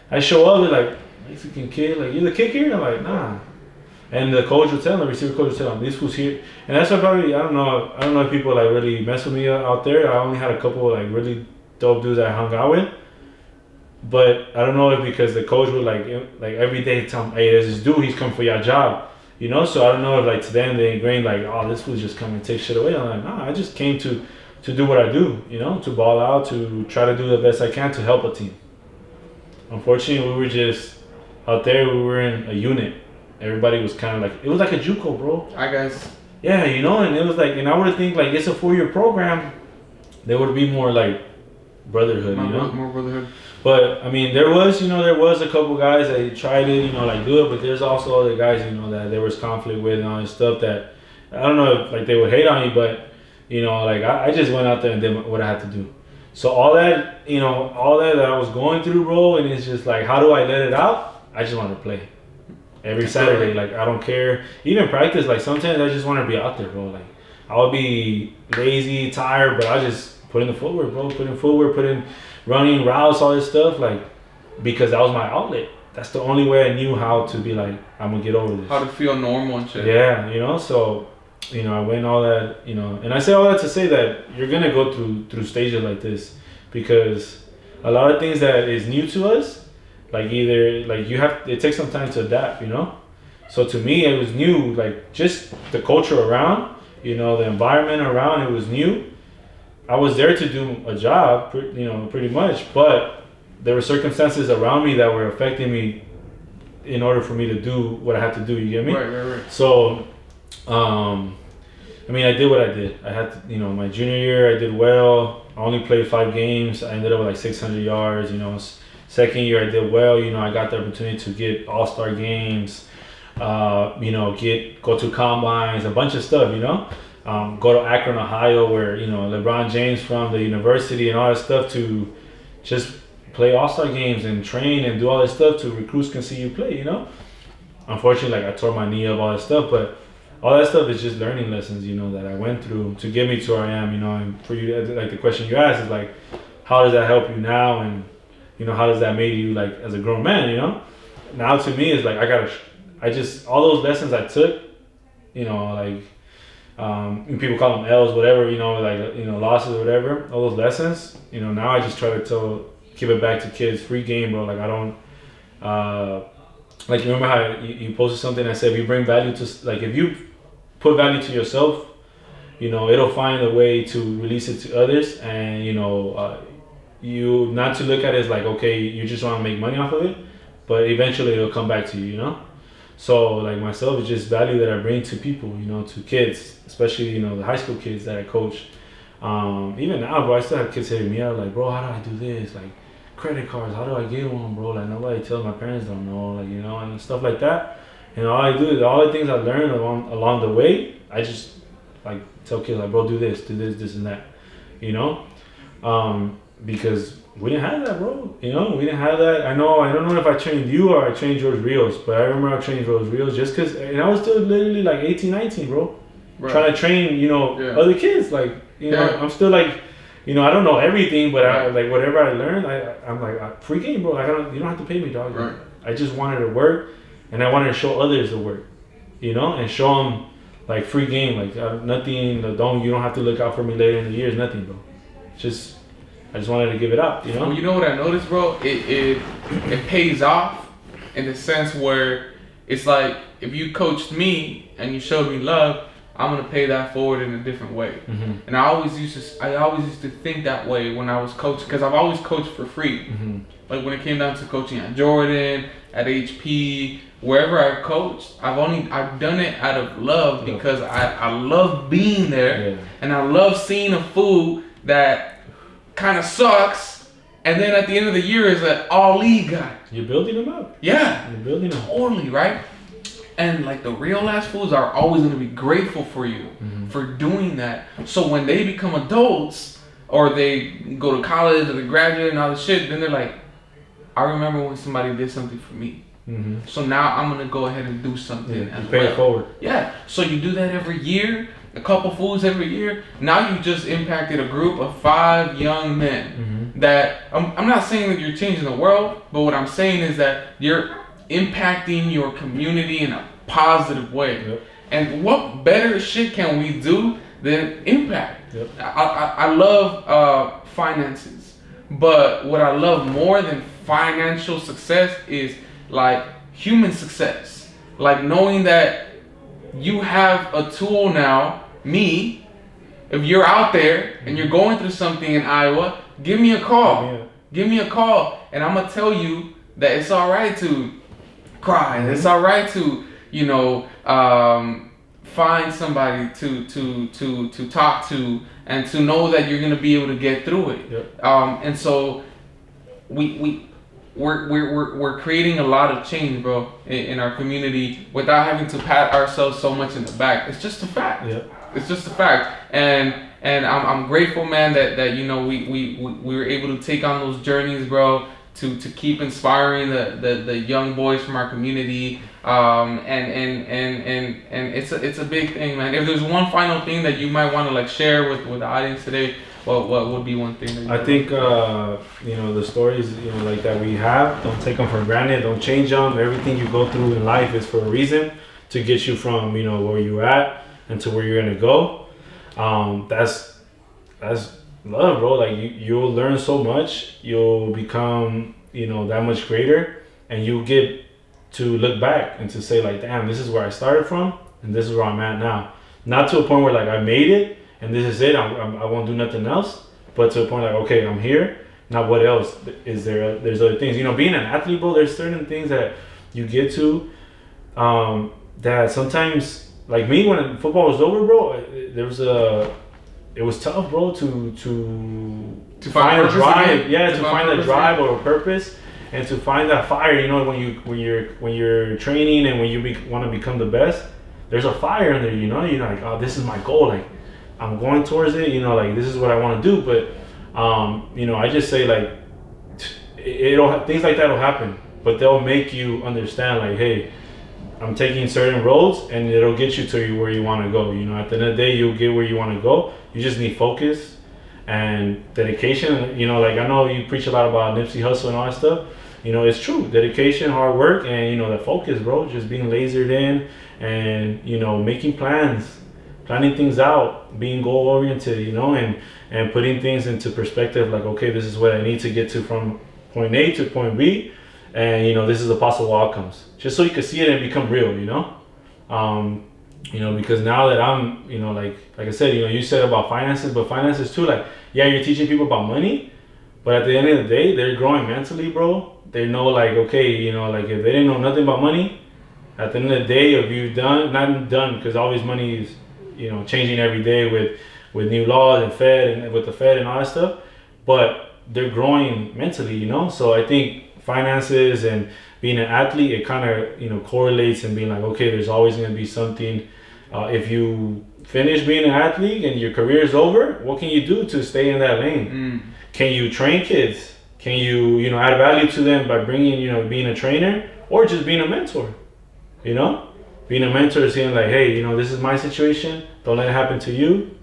I show up, they're Mexican kid, you're the kicker? I'm like, nah. And the coach would tell him, the receiver coach would tell him, this was here. And that's why probably, I don't know if people really mess with me out there. I only had a couple really dope dudes that I hung out with. But I don't know if because the coach would every day tell him, hey, there's this dude, he's coming for your job. So I don't know if to them they ingrained oh, this fool's just coming to take shit away. I'm like, nah, I just came to do what I do, to ball out, to try to do the best I can to help a team. Unfortunately, we were just out there, we were in a unit. Everybody was kind of it was like a JUCO, bro. I guess. Yeah, and it was and I would think it's a 4-year program, there would be more brotherhood, More brotherhood. But I mean, there was a couple guys that tried to, do it, but there's also other guys, that there was conflict with and all this stuff that, I don't know if they would hate on you, but I just went out there and did what I had to do. So all that I was going through, bro, and it's just how do I let it out? I just want to play. Every Saturday, I don't care. Even practice, sometimes I just want to be out there, bro. I would be lazy, tired, but I just put in the footwork, bro. Put in running, routes, all this stuff, because that was my outlet. That's the only way I knew how to be I'm gonna get over this. How to feel normal and shit. Yeah, so I went all that, and I say all that to say that you're gonna go through stages like this, because a lot of things that is new to us, it takes some time to adapt, So to me, it was new, just the culture around, the environment around, it was new. I was there to do a job, pretty much, but there were circumstances around me that were affecting me in order for me to do what I had to do. You get me? Right. So, I mean, I did what I did. I had to, my junior year, I did well. I only played 5 games. I ended up with 600 yards. Second year, I did well. I got the opportunity to get all-star games. Go to combines, a bunch of stuff. Go to Akron, Ohio, where LeBron James from the university and all that stuff, to just play all-star games and train and do all this stuff, to recruits can see you play. Unfortunately, I tore my knee up, all that stuff, but all that stuff is just learning lessons, that I went through to get me to where I am, And for you, the question you asked is how does that help you now, and how does that make you as a grown man, Now to me it's all those lessons I took, people call them L's, whatever, losses or whatever, all those lessons, now I just try to give it back to kids, free game, bro. I don't, like remember how you posted something that said if you bring value to, like if you put value to yourself, you know, it'll find a way to release it to others, and you know, you not to look at it as like, okay, you just want to make money off of it, but eventually it'll come back to you, you know. So like myself, it's just value that I bring to people, you know, to kids, especially, you know, the high school kids that I coach. Even now, bro, I still have kids hitting me out like, bro, how do I do this? Like credit cards, how do I get one, bro? Like nobody tells, my parents don't know, like, you know, and stuff like that. And all I do is all the things I learned along the way, I just like tell kids like, bro, do this, this and that, you know, because we didn't have that, bro. You know, we didn't have that. I don't know if I trained you or I trained George Rios, but I remember I trained George Rios just because, and I was still literally like 18, 19, bro. Right. Trying to train, you know, other kids. Like, you know, I'm still like, you know, I don't know everything, but I like whatever I learned, I'm like, free game, bro. Like, you don't have to pay me, dog. Right. I just wanted to work, and I wanted to show others the work, you know, and show them like free game, like nothing. You don't have to look out for me later in the years, nothing, bro. I just wanted to give it up, you know. Well, you know what I noticed, bro? It pays off in the sense where it's like if you coached me and you showed me love, I'm gonna pay that forward in a different way. Mm-hmm. And I always used to think that way when I was coaching, because I've always coached for free. Mm-hmm. Like when it came down to coaching at Jordan, at HP, wherever I've coached, I've done it out of love because I love being there, and I love seeing a food that kind of sucks, and then at the end of the year is an all-league guy. You're building them up. Yeah. You're building them. Totally, right? And like the real ass fools are always going to be grateful for you for doing that. So when they become adults or they go to college or they graduate and all this shit, then they're like, I remember when somebody did something for me. Mm-hmm. So now I'm going to go ahead and do something as pay it forward. Yeah. So you do that every year. A couple fools every year. Now you just impacted a group of 5 young men that I'm not saying that you're changing the world, but what I'm saying is that you're impacting your community in a positive way. Yep. And what better shit can we do than impact? Yep. I love finances, but what I love more than financial success is like human success. Like knowing that you have a tool now. Me, if you're out there and you're going through something in Iowa, give me a call. Give me a call, and I'm gonna tell you that it's all right to cry. It's all right to, you know, find somebody to talk to, and to know that you're gonna be able to get through it. Yep. And so we're creating a lot of change, bro, in our community without having to pat ourselves so much in the back. It's just a fact. Yep. It's just a fact, and I'm grateful, man, that you know we were able to take on those journeys, bro, to keep inspiring the young boys from our community, and it's a big thing, man. If there's one final thing that you might want to like share with the audience today, what would be one thing? That I think you know, the stories, you know, like that we have, don't take them for granted. Don't change them. Everything you go through in life is for a reason, to get you from, you know, where you're at and to where you're gonna go. That's love, bro. Like you'll learn so much. You'll become, you know, that much greater, and you get to look back and to say like, damn, this is where I started from, and this is where I'm at now. Not to a point where like I made it and this is it. I won't do nothing else. But to a point like, okay, I'm here. Now what else is there? There's other things. You know, being an athlete, bro, there's certain things that you get to that sometimes. Like me, when football was over, bro, it was tough, bro, to find a drive, to find a drive or a purpose, and to find that fire. You know, when you're training and when you want to become the best, there's a fire in there. You know, you're like, oh, this is my goal. Like, I'm going towards it. You know, like this is what I want to do. But, you know, I just say like, things like that will happen, but they'll make you understand like, hey, I'm taking certain roads, and it'll get you to where you want to go. You know, at the end of the day, you'll get where you want to go. You just need focus and dedication. You know, like I know you preach a lot about Nipsey Hussle and all that stuff. You know, it's true. Dedication, hard work, and you know, the focus, bro. Just being lasered in, and you know, making plans, planning things out, being goal oriented. You know, and putting things into perspective. Like, okay, this is what I need to get to from point A to point B. and you know this is the possible outcomes, just so you can see it and become real, you know. You know, because now that I'm, you know, like I said, you know, you said about finances, but finances too, like, yeah, you're teaching people about money, but at the end of the day, they're growing mentally, bro. They know, like, okay, you know, like, if they didn't know nothing about money, at the end of the day, if you've not done, because always money is, you know, changing every day with new laws and Fed and with the Fed and all that stuff, but they're growing mentally, you know. So I think finances and being an athlete, it kind of, you know, correlates and being like, okay, there's always going to be something. If you finish being an athlete and your career is over, what can you do to stay in that lane? Can you train kids? Can you, you know, add value to them by bringing, you know, being a trainer or just being a mentor? You know, being a mentor is saying like, hey, you know, this is my situation. Don't let it happen to you.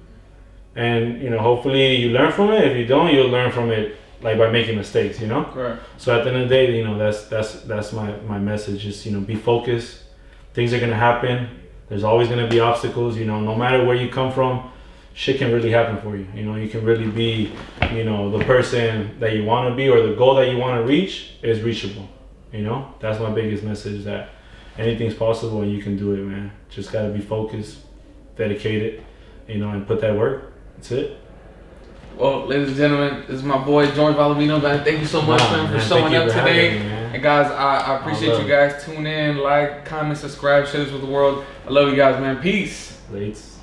And, you know, hopefully you learn from it. If you don't, you'll learn from it, like by making mistakes, you know? Correct. So at the end of the day, you know, that's my message is, you know, be focused. Things are going to happen. There's always going to be obstacles, you know, no matter where you come from, shit can really happen for you. You know, you can really be, you know, the person that you want to be, or the goal that you want to reach is reachable. You know, that's my biggest message, that anything's possible and you can do it, man. Just got to be focused, dedicated, you know, and put that work. That's it. Well, ladies and gentlemen, this is my boy Jorge Valdovinos, man. Thank you so much, man, for showing up today. And guys, I appreciate you guys. Tune in, like, comment, subscribe, share this with the world. I love you guys, man. Peace. Lates.